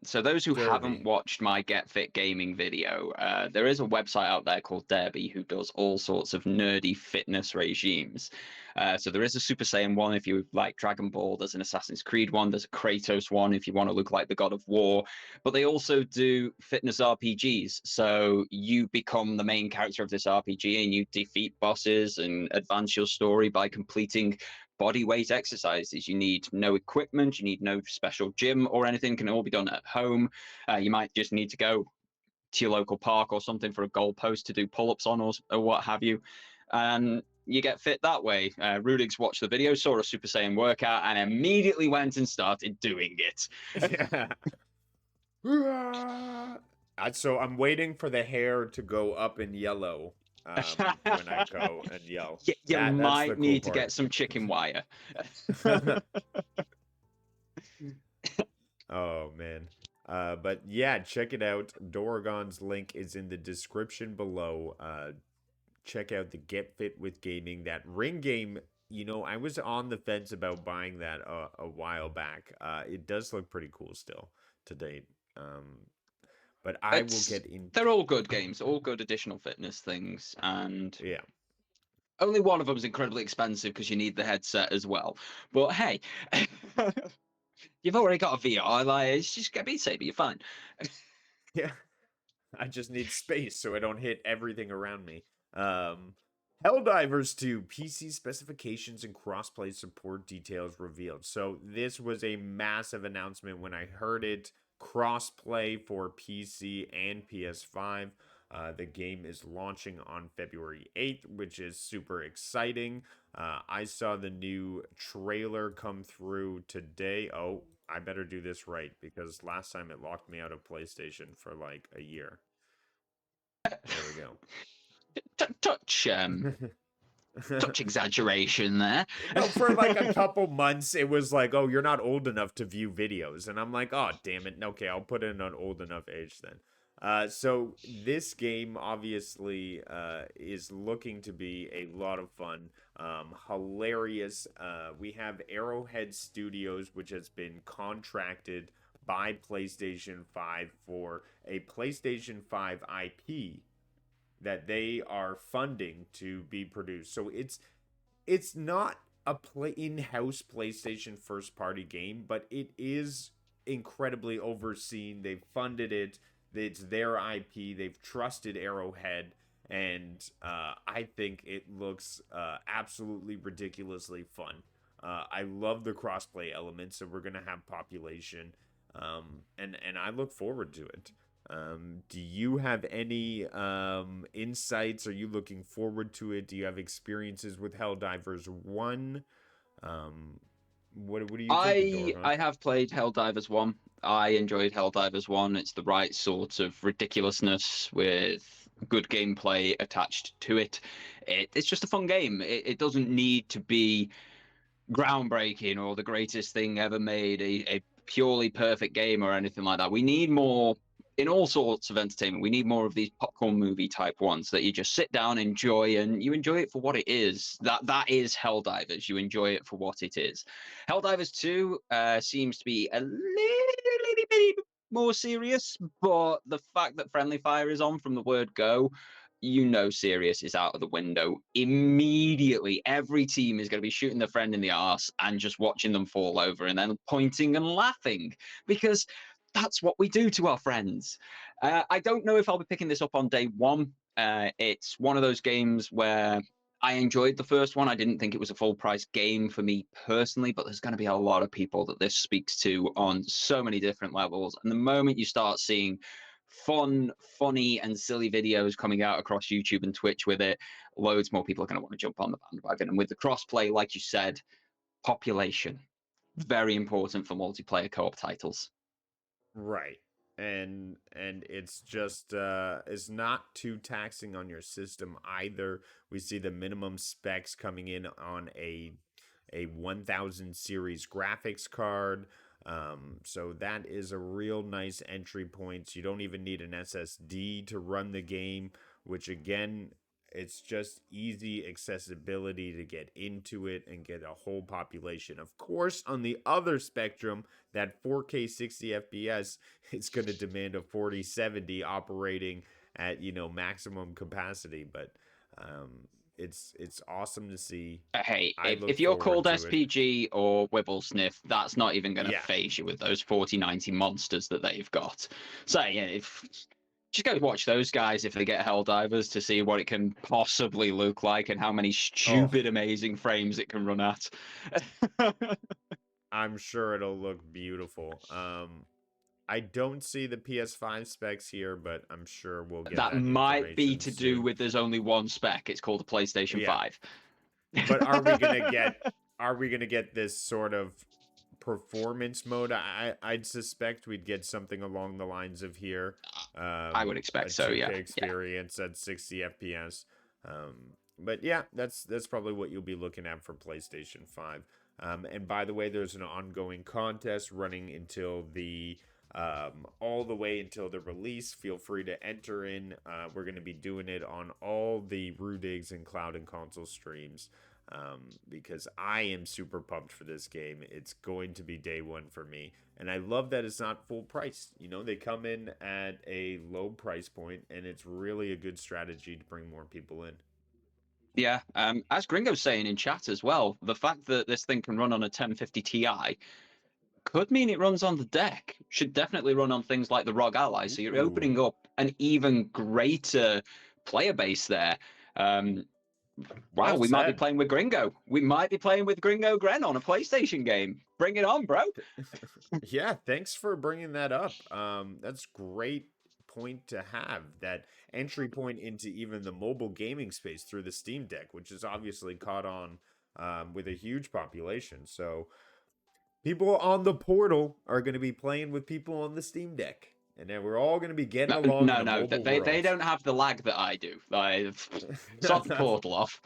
So those who Derby. haven't watched my Get Fit Gaming video, there is a website out there called Derby who does all sorts of nerdy fitness regimes. So there is a Super Saiyan one if you like Dragon Ball. There's an Assassin's Creed one. There's a Kratos one if you want to look like the God of War. But they also do fitness RPGs. So you become the main character of this RPG and you defeat bosses and advance your story by completing body weight exercises. You need no equipment, you need no special gym or anything, can all be done at home. You might just need to go to your local park or something for a goalpost to do pull-ups on, or what have you, and you get fit that way. Rudig's watched the video, saw a Super Saiyan workout, and immediately went and started doing it. Yeah. So I'm waiting for the hair to go up in yellow when I go and yell. You might that's the need cool to get part. some chicken wire. Oh man. But yeah, check it out. Doragon's link is in the description below. Check out the Get Fit with Gaming. That ring game, I was on the fence about buying that a while back. It does look pretty cool still to date. But I will get in. They're all good games, all good additional fitness things, and Yeah. only one of them is incredibly expensive because you need the headset as well. But hey, you've already got a VR. Like, it's just get Beat Saber, you're fine. Yeah. I just need space so I don't hit everything around me. Helldivers 2 PC specifications and crossplay support details revealed. So this was a massive announcement when I heard it. Crossplay for PC and PS5. The game is launching on February 8th, which is super exciting. I saw the new trailer come through today. Oh, I better do this right because last time it locked me out of PlayStation for like a year. There we go. Touch exaggeration there. No, for like a couple months, it was like, oh, you're not old enough to view videos. And I'm like, oh, damn it. Okay, I'll put in an old enough age then. So this game obviously is looking to be a lot of fun, hilarious. We have Arrowhead Studios, which has been contracted by PlayStation 5 for a PlayStation 5 IP that they are funding to be produced. So it's not in-house PlayStation first-party game, but it is incredibly overseen. They've funded it. It's their IP. They've trusted Arrowhead, and I think it looks absolutely ridiculously fun. I love the crossplay elements, so we're gonna have population, and I look forward to it. Do you have any insights? Are you looking forward to it? Do you have experiences with Helldivers 1? What do you think, I have played Helldivers 1. I enjoyed Helldivers 1. It's the right sort of ridiculousness with good gameplay attached to it. It's just a fun game. It doesn't need to be groundbreaking or the greatest thing ever made, a purely perfect game or anything like that. We need more in all sorts of entertainment. We need more of these popcorn movie type ones that you just sit down, enjoy, and you enjoy it for what it is. That is Helldivers. You enjoy it for what it is. Helldivers 2 seems to be a little bit more serious, but the fact that friendly fire is on from the word go, you know serious is out of the window immediately. Every team is going to be shooting their friend in the arse and just watching them fall over and then pointing and laughing because that's what we do to our friends. I don't know if I'll be picking this up on day one. It's one of those games where I enjoyed the first one. I didn't think it was a full price game for me personally, but there's going to be a lot of people that this speaks to on so many different levels. And the moment you start seeing funny and silly videos coming out across YouTube and Twitch with it, loads more people are going to want to jump on the bandwagon. And with the crossplay, like you said, population, very important for multiplayer co-op titles. Right. And it's just it's not too taxing on your system either. We see the minimum specs coming in on a 1000 series graphics card. So that is a real nice entry point. You don't even need an SSD to run the game, which again, it's just easy accessibility to get into it and get a whole population. Of course, on the other spectrum, that 4K 60 FPS is going to demand a 4070 operating at, maximum capacity, but it's awesome to see. Hey, if you're called SPG or Wibble Sniff, that's not even going to phase you with those 4090 monsters that they've got. So yeah, just go watch those guys if they get Helldivers to see what it can possibly look like and how many stupid, amazing frames it can run at. I'm sure it'll look beautiful. I don't see the PS5 specs here, but I'm sure we'll get that might be to do with there's only one spec. It's called the PlayStation 5. But are we gonna get this sort of performance mode? I'd suspect we'd get something along the lines of here. I would expect so, yeah. Experience at 60 FPS. But yeah, that's probably what you'll be looking at for PlayStation 5. And by the way, there's an ongoing contest running until all the way until the release. Feel free to enter in. We're going to be doing it on all the Rudigs and Cloud and Console streams because I am super pumped for this game. It's going to be day one for me. And I love that it's not full price. They come in at a low price point, and it's really a good strategy to bring more people in. Yeah, as Gringo's saying in chat as well, the fact that this thing can run on a 1050 Ti could mean it runs on the deck. Should definitely run on things like the ROG Ally. So you're opening up an even greater player base there. Wow, we might be playing with Gringo. We might be playing with Gringo Gren on a PlayStation game. Bring it on, bro. Yeah, thanks for bringing that up. That's great point to have, that entry point into even the mobile gaming space through the Steam Deck, which is obviously caught on with a huge population. So people on the portal are going to be playing with people on the Steam Deck, and then we're all going to be getting along. No, they don't have the lag that I do. Stop the portal off.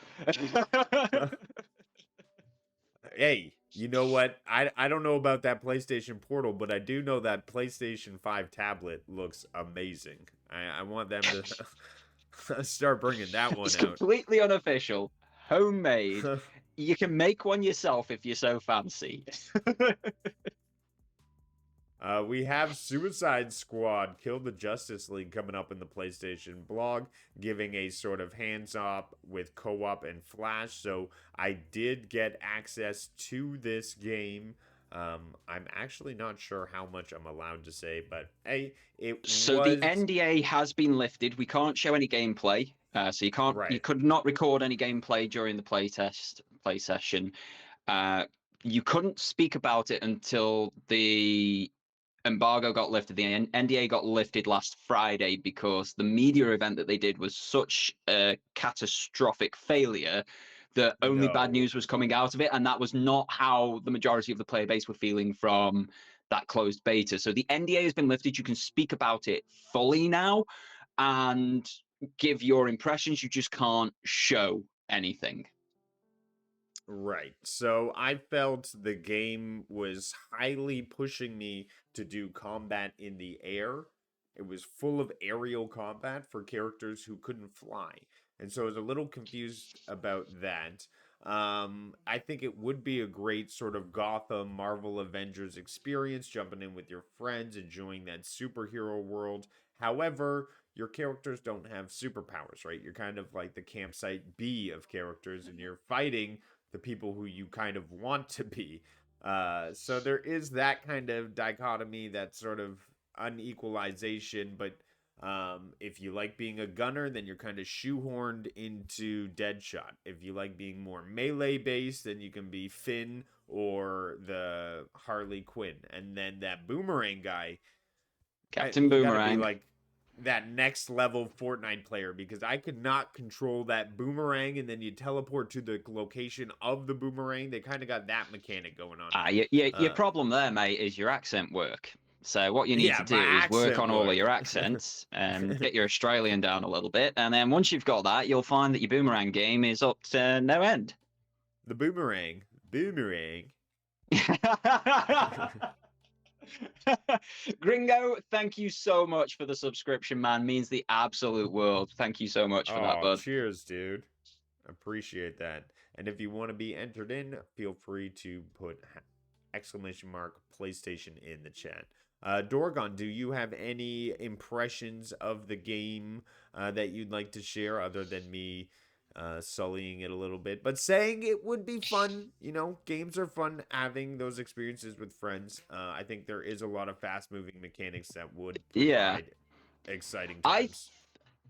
Hey, you know what? I don't know about that PlayStation Portal, but I do know that PlayStation 5 tablet looks amazing. I want them to start bringing that one out. It's completely unofficial, homemade. You can make one yourself if you're so fancy. We have Suicide Squad Kill the Justice League coming up in the PlayStation blog, giving a sort of hands off with co op and Flash. So I did get access to this game. I'm actually not sure how much I'm allowed to say, but hey, it So the was NDA has been lifted. We can't show any gameplay. So you right. could not record any gameplay during the play session. Uh, you couldn't speak about it until the embargo got lifted. The NDA got lifted last Friday because the media event that they did was such a catastrophic failure that only bad No. news was coming out of it, and that was not how the majority of the player base were feeling from that closed beta. So the NDA has been lifted. You can speak about it fully now and give your impressions. You just can't show anything. Right. So I felt the game was highly pushing me to do combat in the air. It was full of aerial combat for characters who couldn't fly. And so I was a little confused about that. I think it would be a great sort of Gotham Marvel Avengers experience, jumping in with your friends, enjoying that superhero world. However, your characters don't have superpowers, right? You're kind of like the campsite B of characters, and you're fighting the people who you kind of want to be. So there is that kind of dichotomy, that sort of unequalization. But if you like being a gunner, then you're kind of shoehorned into Deadshot. If you like being more melee based, then you can be Finn or the Harley Quinn. And then that boomerang guy, Captain you got to be Boomerang. like that next level Fortnite player, because I could not control that boomerang and then you teleport to the location of the boomerang. They kind of got that mechanic going on. Your problem there, mate, is your accent work. So what you need Yeah, to my do is work accent on all of work. your accents and get your Australian down a little bit. And then once you've got that, you'll find that your boomerang game is up to no end. The boomerang. Boomerang. Gringo, thank you so much for the subscription, man. Means the absolute world. Thank you so much for that, Oh, bud. cheers, dude. Appreciate that. And if you want to be entered in, feel free to put exclamation mark PlayStation in the chat. Dorgon, do you have any impressions of the game that you'd like to share, other than me sullying it a little bit, but saying it would be fun? You know, games are fun, having those experiences with friends. I think there is a lot of fast moving mechanics that would Yeah. provide exciting I times.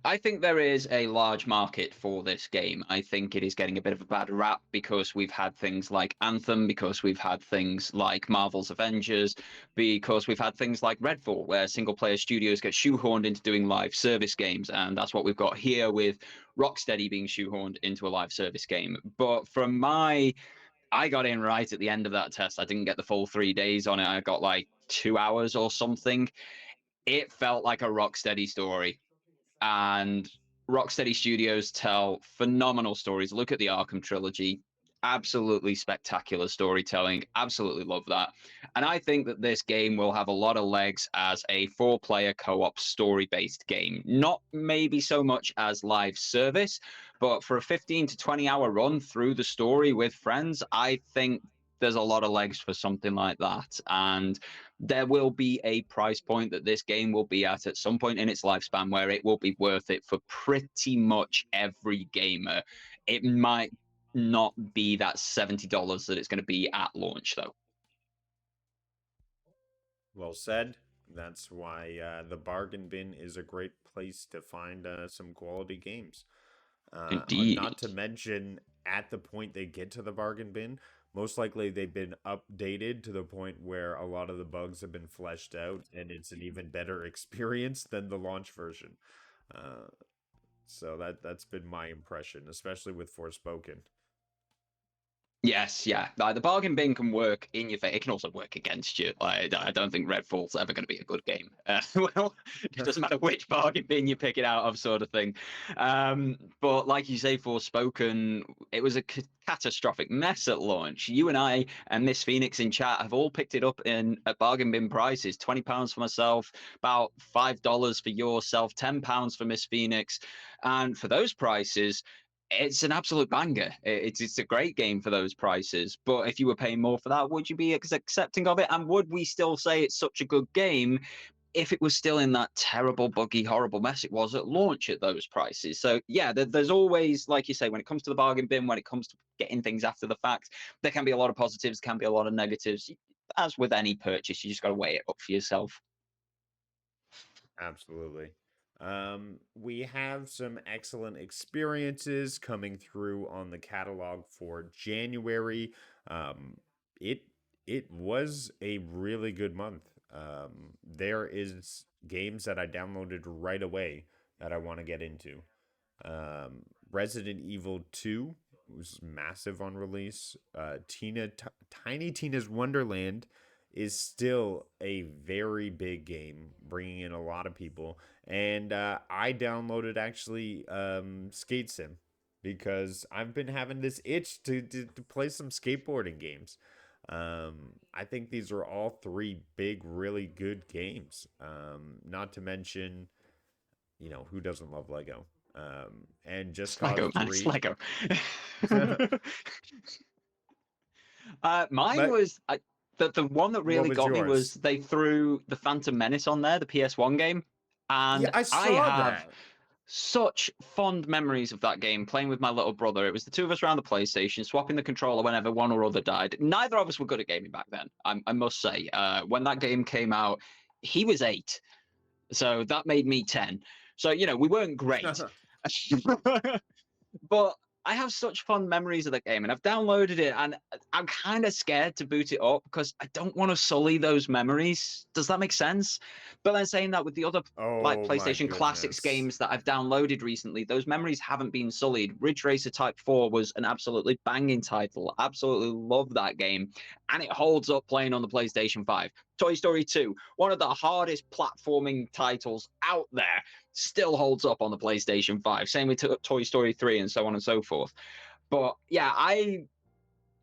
I think there is a large market for this game. I think it is getting a bit of a bad rap because we've had things like Anthem, because we've had things like Marvel's Avengers, because we've had things like Redfall, where single player studios get shoehorned into doing live service games. And that's what we've got here with Rocksteady being shoehorned into a live service game. But I got in right at the end of that test. I didn't get the full 3 days on it. I got like 2 hours or something. It felt like a Rocksteady story, and Rocksteady Studios tell phenomenal stories. Look at the Arkham trilogy. Absolutely spectacular storytelling. Absolutely love that. And I think that this game will have a lot of legs as a 4-player co-op story-based game. Not maybe so much as live service, but for a 15 to 20 hour run through the story with friends, I think there's a lot of legs for something like that. And there will be a price point that this game will be at some point in its lifespan where it will be worth it for pretty much every gamer. It might not be that $70 that it's going to be at launch, though. Well said. That's why the bargain bin is a great place to find some quality games. Indeed. Not to mention, at the point they get to the bargain bin, most likely they've been updated to the point where a lot of the bugs have been fleshed out, and it's an even better experience than the launch version. So that's been my impression, especially with Forspoken. Yes, yeah. Like, the bargain bin can work in your favor. It can also work against you. Like, I don't think Redfall's ever going to be a good game. Well, it doesn't matter which bargain bin you pick it out of, sort of thing. But like you say, Forspoken, it was a catastrophic mess at launch. You and I and Miss Phoenix in chat have all picked it up at bargain bin prices. £20 for myself, about $5 for yourself, £10 for Miss Phoenix. And for those prices, It's an absolute banger. It's a great game for those prices. But if you were paying more for that, would you be accepting of it? And would we still say it's such a good game if it was still in that terrible, buggy, horrible mess it was at launch at those prices? So yeah, there's always, like you say, when it comes to the bargain bin, when it comes to getting things after the fact, there can be a lot of positives, can be a lot of negatives. As with any purchase, you just got to weigh it up for yourself. Absolutely. We have some excellent experiences coming through on the catalog for January. Um, it it was a really good month. There is games that I downloaded right away that I want to get into. Resident Evil 2 was massive on release. Tiny Tina's Wonderland is still a very big game, bringing in a lot of people. And I downloaded actually Skate Sim because I've been having this itch to play some skateboarding games. I think these are all three big, really good games. Not to mention, who doesn't love Lego? And Just It's Cause Lego, man. It's 3. Lego. Mine But was the one that what really was got me was yours? they threw the Phantom Menace on there, the PS1 game, Yeah, and I I saw have that. such fond memories of that game playing with my little brother. It was the two of us around the PlayStation, swapping the controller whenever one or other died. Neither of us were good at gaming back then, I must say. When that game came out, he was 8, so that made me 10. So, we weren't great. But I have such fond memories of that game, and I've downloaded it, and I'm kind of scared to boot it up because I don't want to sully those memories. Does that make sense? But then saying that with the other like Oh my PlayStation Classics goodness. games that I've downloaded recently, those memories haven't been sullied. Ridge Racer Type 4 was an absolutely banging title. Absolutely love that game, and it holds up playing on the PlayStation 5. Toy Story 2, one of the hardest platforming titles out there, still holds up on the PlayStation 5. Same with Toy Story 3 and so on and so forth. But yeah,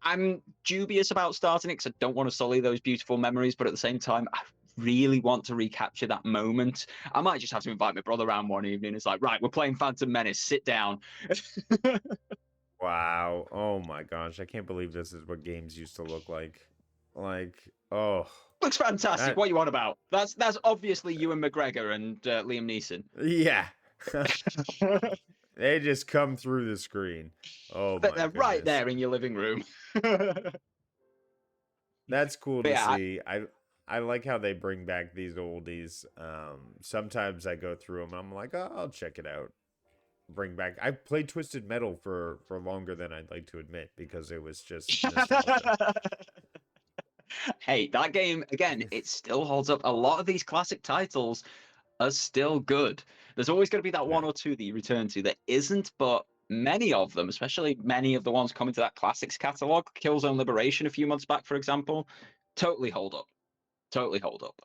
I'm dubious about starting it because I don't want to sully those beautiful memories, but at the same time, I really want to recapture that moment. I might just have to invite my brother around one evening. It's like, right, we're playing Phantom Menace. Sit down. Wow. Oh my gosh. I can't believe this is what games used to look like. Like, oh, Looks fantastic. that, What you on about? That's obviously Ewan McGregor and Liam Neeson. yeah. They just come through the screen. Oh But my they're right goodness. there in your living room. But That's cool to yeah, see. I like how they bring back these oldies. Sometimes I go through them and I'm like, oh, I'll check it out. Bring back. I played Twisted Metal for longer than I'd like to admit because it was just nostalgia. Hey, that game again, it still holds up. A lot of these classic titles are still good. There's always going to be that Yeah. one or two that you return to that isn't, but many of them, especially many of the ones coming to that classics catalog, Killzone Liberation a few months back, for example, totally hold up. Totally hold up.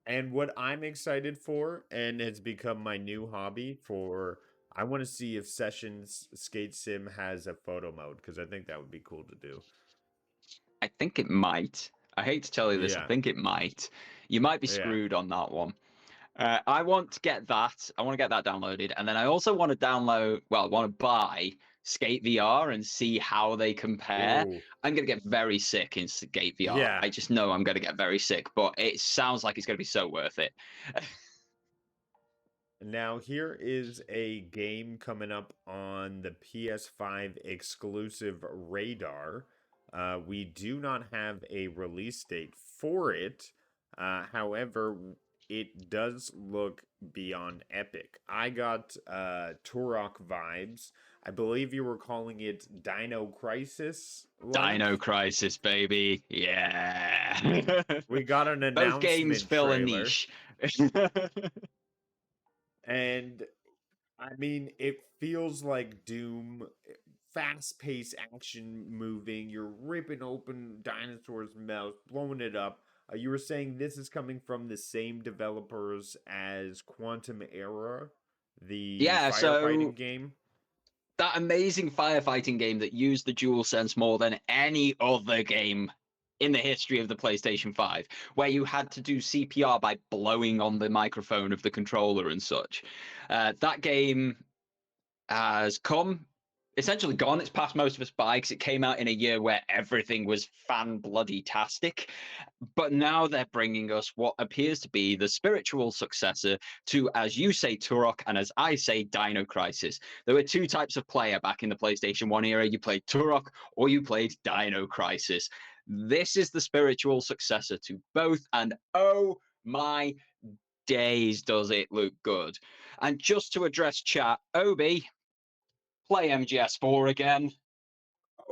And what I'm excited for, and has become my new hobby for, I want to see if Sessions Skate Sim has a photo mode because I think that would be cool to do. I think it might. I hate to tell you this, I Yeah, think it might. You might be yeah. screwed on that one. I want to get that. I want to get that downloaded, and then I also want to download. Well, I want to buy Skate VR and see how they compare. Ooh, I'm gonna get very sick in Skate VR. yeah. I just know I'm gonna get very sick, but it sounds like it's gonna be so worth it. Now here is a game coming up on the PS5 exclusive Radar. We do not have a release date for it. However, it does look beyond epic. I got Turok vibes. I believe you were calling it Dino Crisis like. Dino Crisis, baby, yeah. We got an Both games announcement fill a trailer, niche. and I mean, it feels like Doom, fast-paced action moving. You're ripping open dinosaurs' mouths, blowing it up. You were saying this is coming from the same developers as Quantum Era, the Yeah, so firefighting game. that amazing firefighting game that used the DualSense more than any other game in the history of the PlayStation 5, where you had to do CPR by blowing on the microphone of the controller and such. That game has essentially gone. It's passed most of us by because it came out in a year where everything was fan-bloody-tastic. But now they're bringing us what appears to be the spiritual successor to, as you say, Turok, and as I say, Dino Crisis. There were two types of player back in the PlayStation 1 era. You played Turok or you played Dino Crisis. This is the spiritual successor to both, and oh my days does it look good. And just to address chat, Obi, play MGS4 again.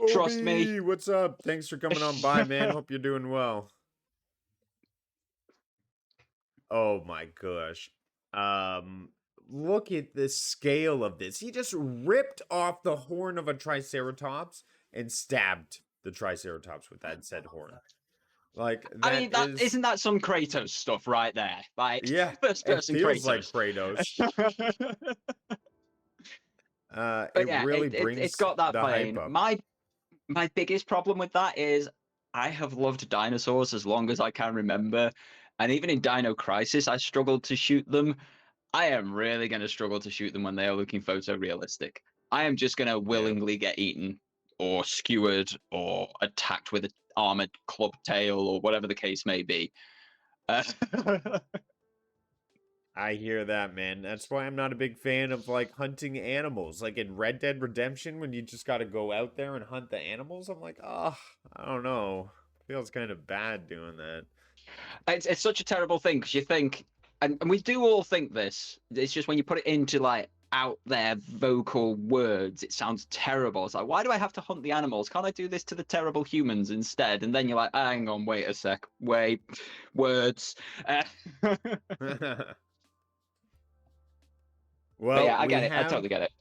Trust me. Obi, what's up? Thanks for coming on by, man. Hope you're doing well. Oh my gosh. Look at the scale of this. He just ripped off the horn of a triceratops and stabbed the triceratops with that said horn. Like, that I mean, isn't that some Kratos stuff right there? Like, yeah, first person it feels Kratos. like Kratos. But it yeah, really brings it's got that the playing. hype up. My biggest problem with that is I have loved dinosaurs as long as I can remember, and even in Dino Crisis, I struggled to shoot them. I am really going to struggle to shoot them when they are looking photorealistic. I am just going to willingly get eaten or skewered or attacked with an armored club tail or whatever the case may be. I hear that, man. That's why I'm not a big fan of like hunting animals. Like in Red Dead Redemption, when you just got to go out there and hunt the animals, I'm like, oh, I don't know. Feels kind of bad doing that. It's such a terrible thing because you think, and we do all think this. It's just when you put it into like out there vocal words, it sounds terrible. It's like, why do I have to hunt the animals? Can't I do this to the terrible humans instead? And then you're like, hang on, wait a sec, wait, words. Well, yeah, I get it. I totally get it.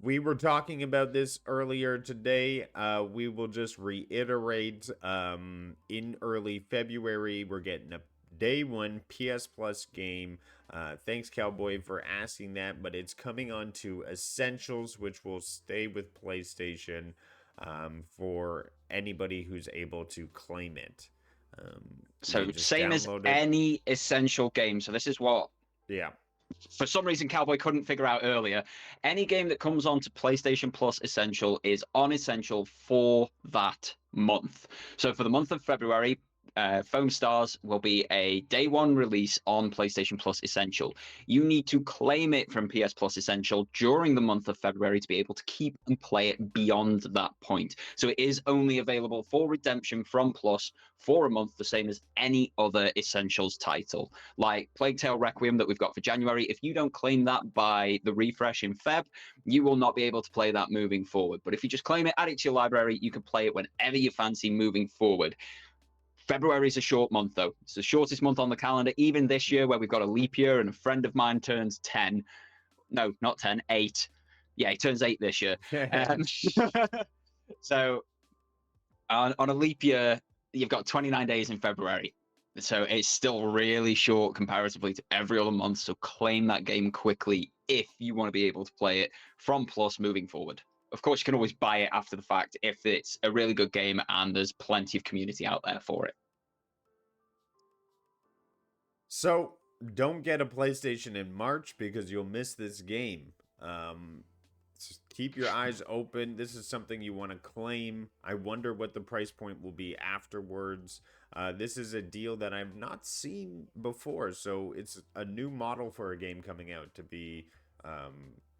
We were talking about this earlier today. We will just reiterate. In early February, we're getting a day one PS Plus game. Thanks, Cowboy, for asking that. But it's coming on to Essentials, which will stay with PlayStation for anybody who's able to claim it. So same as any Essential game. So this is what. Yeah. For some reason, Cowboy couldn't figure out earlier. Any game that comes onto PlayStation Plus Essential is on Essential for that month. So for the month of February, Foam Stars will be a day one release on PlayStation Plus Essential. You need to claim it from PS Plus Essential during the month of February to be able to keep and play it beyond that point. So it is only available for redemption from Plus for a month, the same as any other Essentials title. Like Plague Tale Requiem that we've got for January, if you don't claim that by the refresh in Feb, you will not be able to play that moving forward. But if you just claim it, add it to your library, you can play it whenever you fancy moving forward. February is a short month, though. It's the shortest month on the calendar, even this year where we've got a leap year and a friend of mine turns 10. No, not 10, 8. Yeah, he turns 8 this year. So on a leap year, you've got 29 days in February. So it's still really short comparatively to every other month. So claim that game quickly if you want to be able to play it from Plus moving forward. Of course, you can always buy it after the fact if it's a really good game and there's plenty of community out there for it. So, don't get a PlayStation in March because you'll miss this game. Just keep your eyes open. This is something you want to claim. I wonder what the price point will be afterwards. This is a deal that I've not seen before, so it's a new model for a game coming out to be...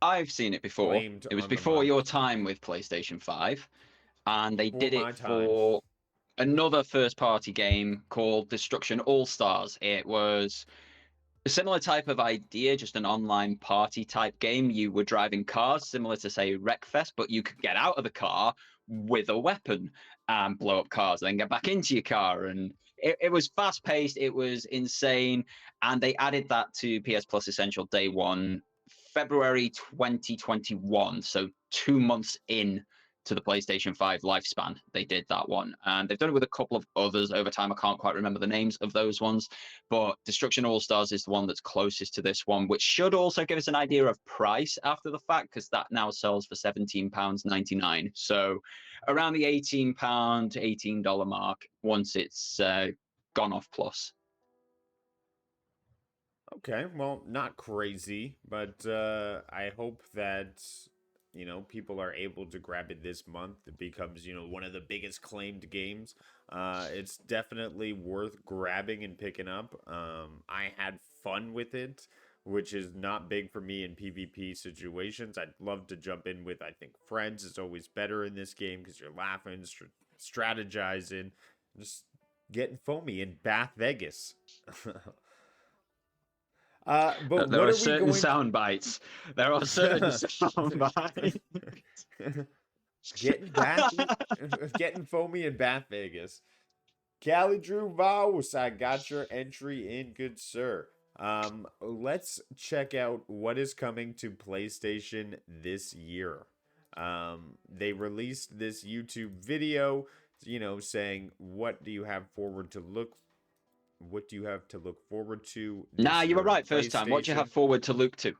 I've seen it before. It was before your time with PlayStation 5, and they did it for another first-party game called Destruction All-Stars. It was a similar type of idea, just an online party type game. You were driving cars, similar to, say, Wreckfest, but you could get out of the car with a weapon and blow up cars, then get back into your car. And it was fast-paced, it was insane, and they added that to PS Plus Essential Day 1, February 2021, so 2 months in to the PlayStation 5 lifespan. They did that one, and they've done it with a couple of others over time. I can't quite remember the names of those ones, but Destruction All-Stars is the one that's closest to this one, which should also give us an idea of price after the fact, because that now sells for £17.99. So around the £18, $18 mark once it's gone off Plus. Okay, well, not crazy, but I hope that people are able to grab it this month. It becomes one of the biggest claimed games. It's definitely worth grabbing and picking up. I had fun with it, which is not big for me in PvP situations. I'd love to jump in with, I think friends is always better in this game because you're laughing, strategizing, just getting foamy in Bath Vegas. But There what are are we certain going? sound bites. There are certain sound bites. Getting bathy, getting foamy in Bath Vegas. Cali Drew Vows, I got your entry in, good sir. Let's check out what is coming to PlayStation this year. They released this YouTube video, saying what do you have to look forward to Nah, this you were year on right first time. What do you PlayStation? have forward to look to?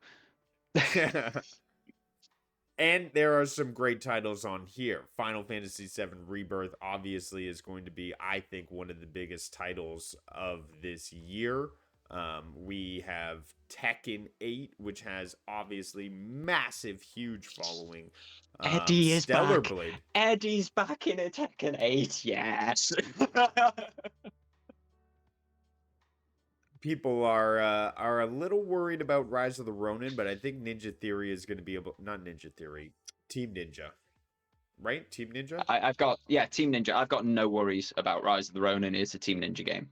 And there are some great titles on here. Final Fantasy VII Rebirth obviously is going to be, I think, one of the biggest titles of this year. We have Tekken 8, which has obviously massive, huge following. Eddie is Stellar back. Blade. Eddie's back in a Tekken 8. Yes. People are a little worried about Rise of the Ronin, but I think Ninja Theory is going to be able, not Ninja Theory, Team Ninja, right? Team Ninja. I've got Team Ninja. I've got no worries about Rise of the Ronin. It's a Team Ninja game.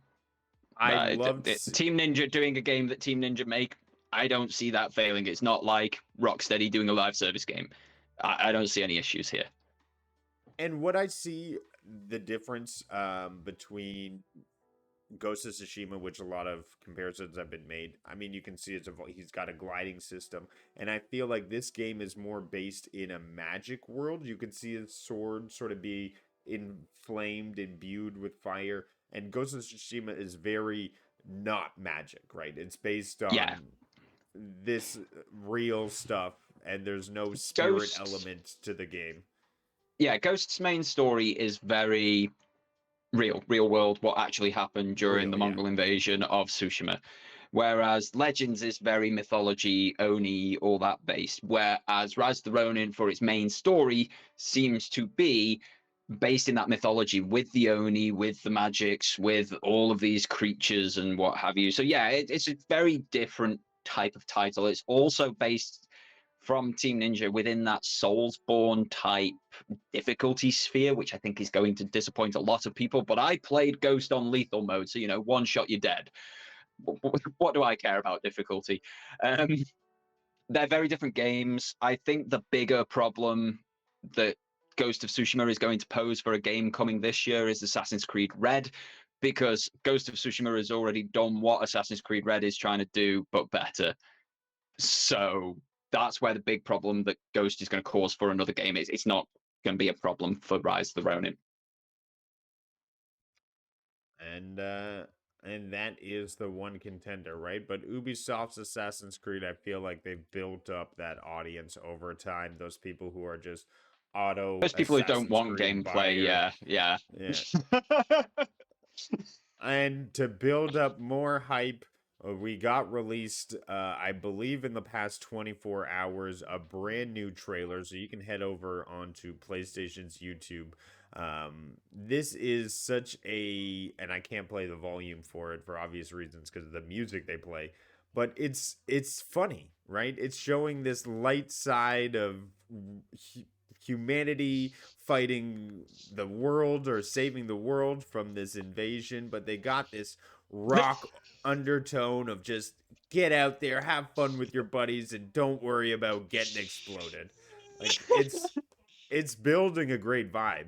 I loved. Team Ninja doing a game that Team Ninja make. I don't see that failing. It's not like Rocksteady doing a live service game. I don't see any issues here. And what I see the difference between Ghost of Tsushima, which a lot of comparisons have been made. I mean, you can see he's got a gliding system, and I feel like this game is more based in a magic world. You can see his sword sort of be inflamed, imbued with fire, and Ghost of Tsushima is very not magic, right? It's based on this real stuff, and there's no spirit element to the game. Yeah, Ghost's main story is very real world, what actually happened during the Mongol invasion of Tsushima. Whereas Legends is very mythology, Oni, all that based. Whereas Rise of the Ronin, for its main story, seems to be based in that mythology with the Oni, with the magics, with all of these creatures and what have you. So yeah, it's a very different type of title. It's also based from Team Ninja within that Soulsborne type difficulty sphere, which I think is going to disappoint a lot of people. But I played Ghost on lethal mode, so one shot you're dead. What do I care about difficulty? They're very different games. I think the bigger problem that Ghost of Tsushima is going to pose for a game coming this year is Assassin's Creed Red, because Ghost of Tsushima has already done what Assassin's Creed Red is trying to do, but better. So that's where the big problem that Ghost is going to cause for another game is. It's not going to be a problem for Rise of the Ronin. And that is the one contender, right? But Ubisoft's Assassin's Creed, I feel like they've built up that audience over time. Those people who are just Those people who don't want gameplay, yeah. And to build up more hype, we got released, I believe in the past 24 hours, a brand new trailer. So you can head over onto PlayStation's YouTube. This is such and I can't play the volume for it for obvious reasons because of the music they play. But it's funny, right? It's showing this light side of humanity fighting the world or saving the world from this invasion, but they got this rock undertone of just get out there, have fun with your buddies, and don't worry about getting exploded. Like it's building a great vibe.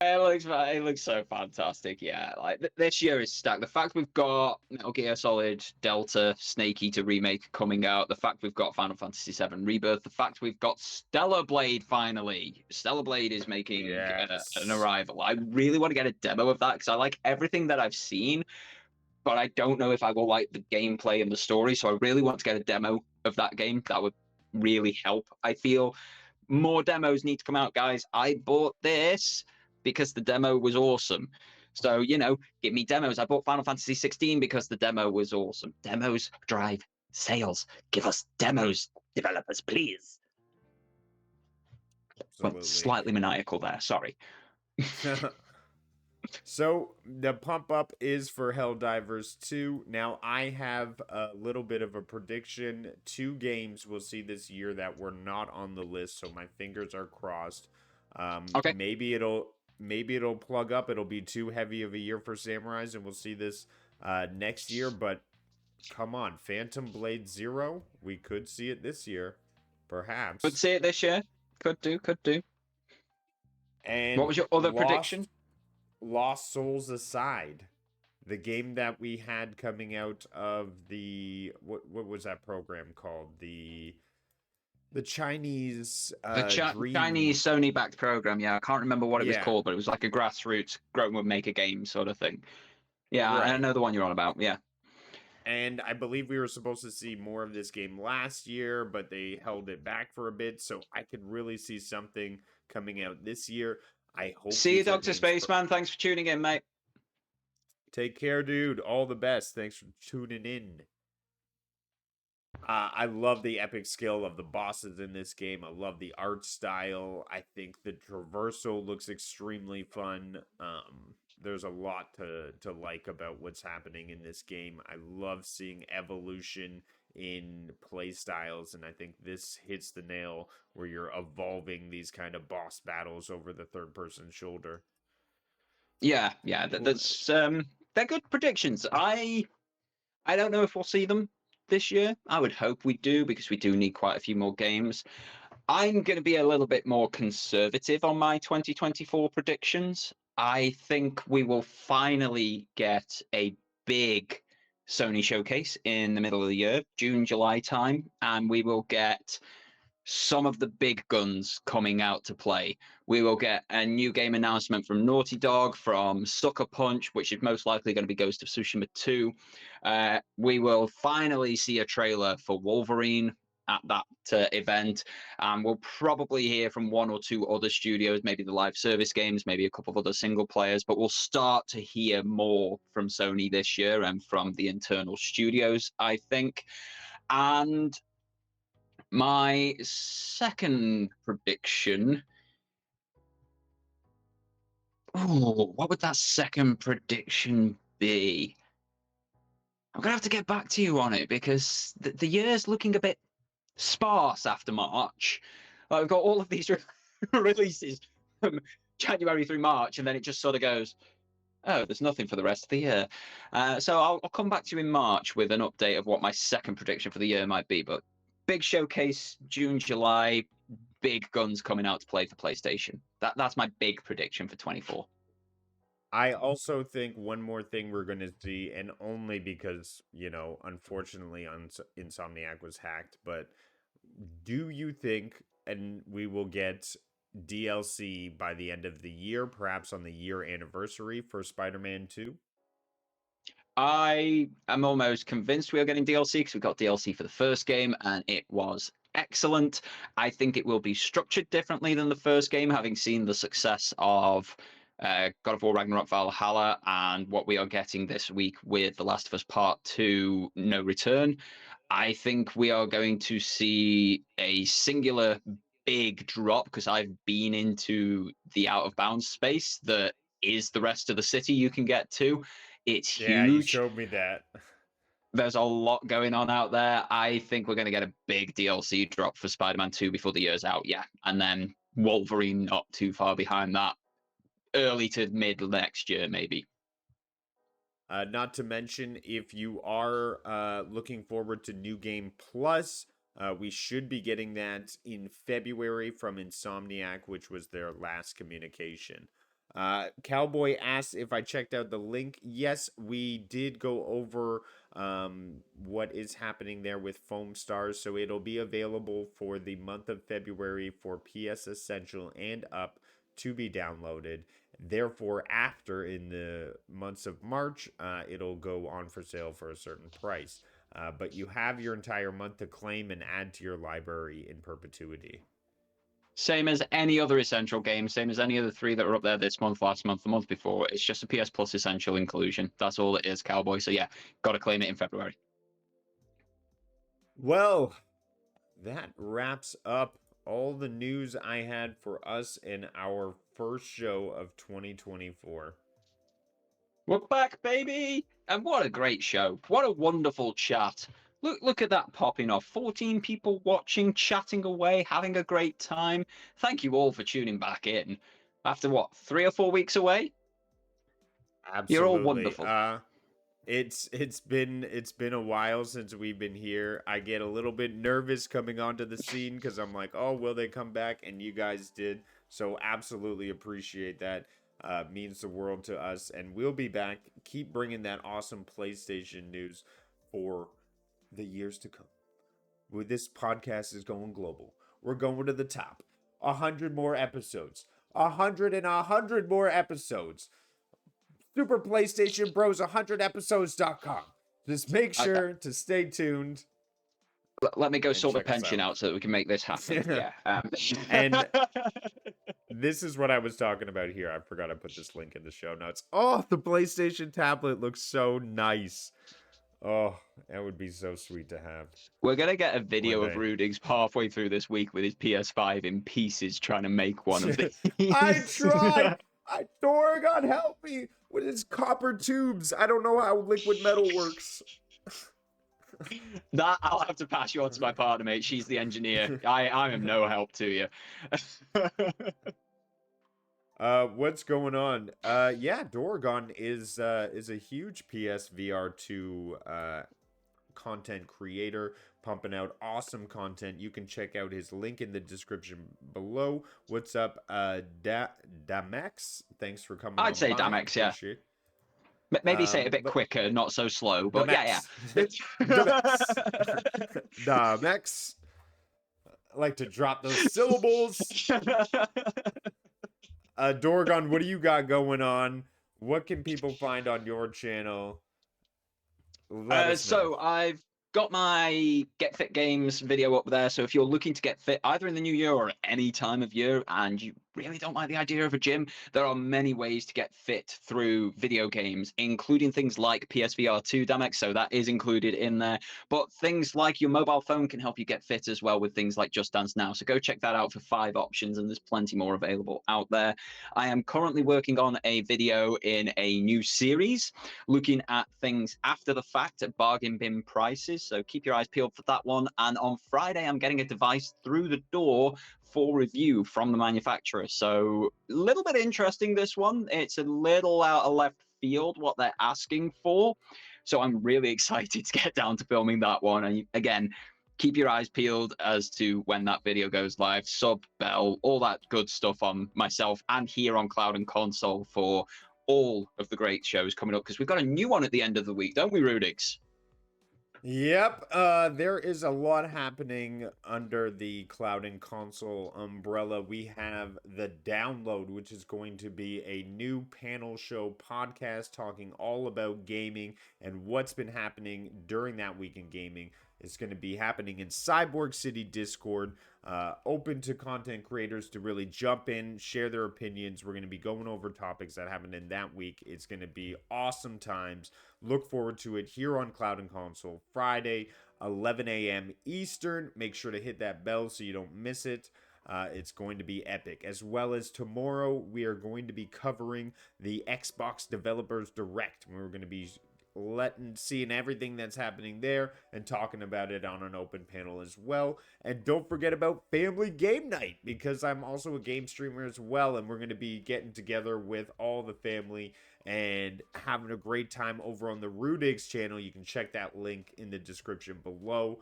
It looks so fantastic, yeah. Like this year is stacked. The fact we've got Metal Gear Solid Delta Snake Eater remake coming out, the fact we've got Final Fantasy VII Rebirth, the fact we've got Stellar Blade finally. Stellar Blade is making an arrival. I really want to get a demo of that because I like everything that I've seen, but I don't know if I will like the gameplay and the story. So I really want to get a demo of that game. That would really help. I feel more demos need to come out, guys. I bought this because the demo was awesome. So, give me demos. I bought Final Fantasy 16 because the demo was awesome. Demos drive sales. Give us demos, developers, please. Went Absolutely. slightly maniacal there. Sorry. So the pump up is for Helldivers 2. Now I have a little bit of a prediction. 2 games we'll see this year that were not on the list, so my fingers are crossed. Okay. Maybe it'll plug up. It'll be too heavy of a year for Samurais, and we'll see this next year. But come on, Phantom Blade Zero. We could see it this year, perhaps. Could see it this year. Could do. And What was your other prediction? Lost Souls aside, the game that we had coming out of the what was that program called? The Chinese Dream... Chinese Sony backed program. Yeah, I can't remember what it was Yeah. called, but it was like a grassroots grown would make a game sort of thing. Yeah, I Right. know the one you're on about. Yeah. And I believe we were supposed to see more of this game last year, but they held it back for a bit. So I could really see something coming out this year. I hope. See you, these are Dr. games Spaceman. Thanks for tuning in, mate. Take care, dude. All the best. Thanks for tuning in. I love the epic skill of the bosses in this game. I love the art style. I think the traversal looks extremely fun. There's a lot to like about what's happening in this game. I love seeing evolution in play styles, and I think this hits the nail where you're evolving these kind of boss battles over the third person shoulder. Yeah, that's they're good predictions. I don't know if we'll see them this year. I would hope we do because we do need quite a few more games. I'm going to be a little bit more conservative on my 2024 predictions. I think we will finally get a big Sony showcase in the middle of the year, June, July time, and we will get some of the big guns coming out to play. We will get a new game announcement from Naughty Dog, from Sucker Punch, which is most likely going to be Ghost of Tsushima 2. We will finally see a trailer for Wolverine at that event. We'll probably hear from 1 or 2 other studios, maybe the live service games, maybe a couple of other single players, but we'll start to hear more from Sony this year and from the internal studios, I think. And my second prediction. Oh, what would that second prediction be? I'm going to have to get back to you on it because the year's looking a bit sparse after March. I've got all of these releases from January through March, and then it just sort of goes, oh, there's nothing for the rest of the year. So I'll come back to you in March with an update of what my second prediction for the year might be. But big showcase, June, July, big guns coming out to play for PlayStation. That's my big prediction for 24. I also think one more thing we're going to see, and only because, unfortunately, Insomniac was hacked, but do you think, and we will get DLC by the end of the year, perhaps on the year anniversary for Spider-Man 2? I am almost convinced we are getting DLC because we got DLC for the first game and it was excellent. I think it will be structured differently than the first game, having seen the success of God of War Ragnarok Valhalla and what we are getting this week with The Last of Us Part 2 No Return. I think we are going to see a singular big drop because I've been into the out of bounds space that is the rest of the city you can get to. It's Yeah, you huge. showed me that. There's a lot going on out there. I think we're going to get a big DLC drop for Spider-Man 2 before the year's out, yeah. And then Wolverine not too far behind that. Early to mid next year, maybe. Not to mention, if you are looking forward to New Game Plus, we should be getting that in February from Insomniac, which was their last communication. Cowboy asked if I checked out the link. Yes, we did go over what is happening there with Foam Stars, so it'll be available for the month of February for PS Essential and up to be downloaded. Therefore, after in the months of March, it'll go on for sale for a certain price. But you have your entire month to claim and add to your library in perpetuity. Same as any other Essential game, same as any other 3 that were up there this month, last month, the month before. It's just a PS Plus Essential inclusion. That's all it is, Cowboy. So yeah, got to claim it in February. Well, that wraps up all the news I had for us in our first show of 2024. We're back, baby! And what a great show. What a wonderful chat. Look at that popping off. 14 people watching, chatting away, having a great time. Thank you all for tuning back in. After what, 3 or 4 weeks away? Absolutely. You're all wonderful. It's been a while since we've been here. I get a little bit nervous coming onto the scene because I'm like, oh, will they come back? And you guys did. So absolutely appreciate that. Means the world to us. And we'll be back. Keep bringing that awesome PlayStation news for the years to come. This podcast is going global. We're going to the top. 100 more episodes. 100 more episodes. Super PlayStation Bros 100episodes.com. Just make sure to stay tuned. Let me go and sort the check us pension out so that we can make this happen. Yeah. And this is what I was talking about here. I forgot to put this link in the show notes. Oh, the PlayStation tablet looks so nice. Oh, that would be so sweet to have. We're going to get a video One of day. Rudig's halfway through this week with his PS5 in pieces trying to make one of these. I tried. God help me with his copper tubes. I don't know how liquid metal works. That I'll have to pass you on to my partner, mate. She's the engineer. I am no help to you. What's going on? Yeah, Dorgon is a huge PSVR 2 content creator, pumping out awesome content. You can check out his link in the description below. What's up, Damex? Thanks for coming. I'd say by. Damex, yeah. Appreciate- Maybe say it a bit quicker, not so slow, but yeah. Damex. I like to drop those syllables. Dorgon, what do you got going on? What can people find on your channel? Let us know. So I've got my Get Fit Games video up there. So if you're looking to get fit either in the new year or any time of year and you really don't like the idea of a gym, there are many ways to get fit through video games, including things like PSVR 2, Damex, so that is included in there. But things like your mobile phone can help you get fit as well with things like Just Dance Now. So go check that out for 5 options, and there's plenty more available out there. I am currently working on a video in a new series looking at things after the fact at bargain bin prices. So keep your eyes peeled for that one. And on Friday, I'm getting a device through the door for review from the manufacturer. So a little bit interesting, this one. It's a little out of left field what they're asking for. So I'm really excited to get down to filming that one. And again, keep your eyes peeled as to when that video goes live. Sub, bell, all that good stuff on myself and here on Cloud and Console for all of the great shows coming up, because we've got a new one at the end of the week, don't we, Rudix? Yep, there is a lot happening under the Cloud and Console umbrella. We have The Download, which is going to be a new panel show podcast talking all about gaming and what's been happening during that week in gaming. It's going to be happening in Cyborg City Discord, open to content creators to really jump in, share their opinions. We're going to be going over topics that happened in that week. It's going to be awesome times. Look forward to it here on Cloud and Console, Friday, 11 a.m. Eastern. Make sure to hit that bell so you don't miss it. It's going to be epic. As well as tomorrow, we are going to be covering the Xbox Developers Direct. We're going to be seeing everything that's happening there and talking about it on an open panel as well. And don't forget about Family Game Night, because I'm also a game streamer as well, and we're going to be getting together with all the family and having a great time over on the Rudix channel. You can check that link in the description below.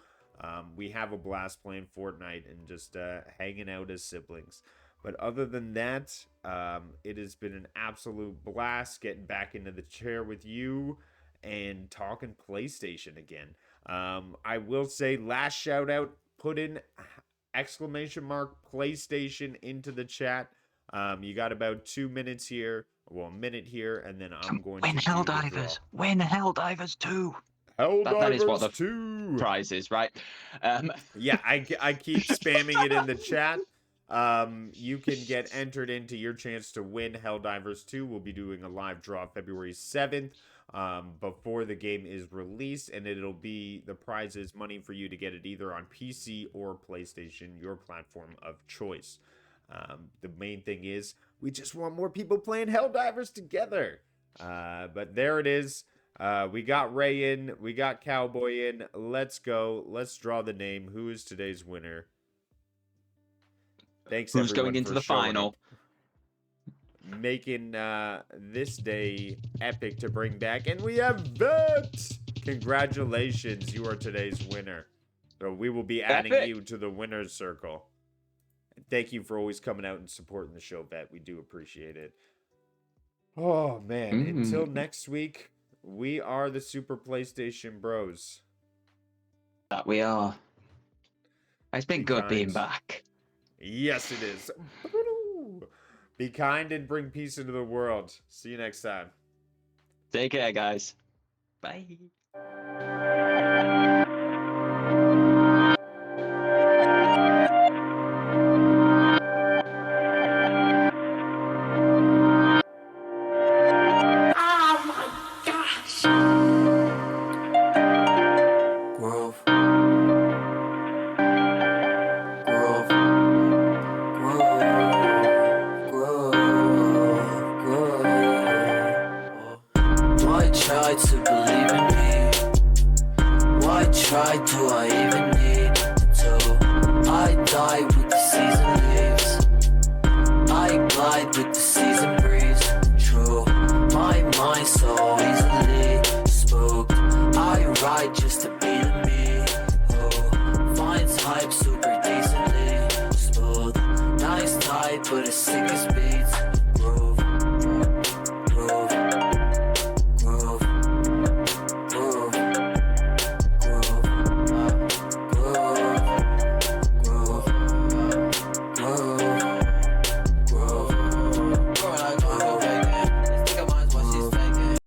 We have a blast playing Fortnite and just hanging out as siblings. But other than that, it has been an absolute blast getting back into the chair with you and talking PlayStation again. I will say, last shout out, put in exclamation mark PlayStation into the chat. You got about 2 minutes here, well, a minute here, and then I'm going Win to Helldivers. Win Helldivers 2. Helldivers That is what the 2 prize is, right? Yeah, I keep spamming it in the chat. You can get entered into your chance to win Helldivers 2. We'll be doing a live draw February 7th before the game is released, and it'll be the prizes money for you to get it either on PC or PlayStation, your platform of choice. The main thing is we just want more people playing Helldivers together. But there it is. We got Ray in. We got Cowboy in. Let's go. Let's draw the name. Who is today's winner? Thanks, Who's everyone, going into for the showing final? up, making this day epic to bring back. And we have Vet. Congratulations. You are today's winner. So we will be adding Epic. you to the winner's circle. Thank you for always coming out and supporting the show, Vet. We do appreciate it. Oh, man. Until next week, we are the Super PlayStation Bros. That we are. It's been good being kind. back. Yes, it is. Be kind and bring peace into the world. See you next time. Take care, guys. Bye. Grove. Grove. Grove. Why try to believe in me? Why try do I even need to? I die with the season leaves. I glide with the season breeze. True, my mind so easily spooked. I ride just to be the me who finds hype super decently smooth. Nice type, but as sick as beats.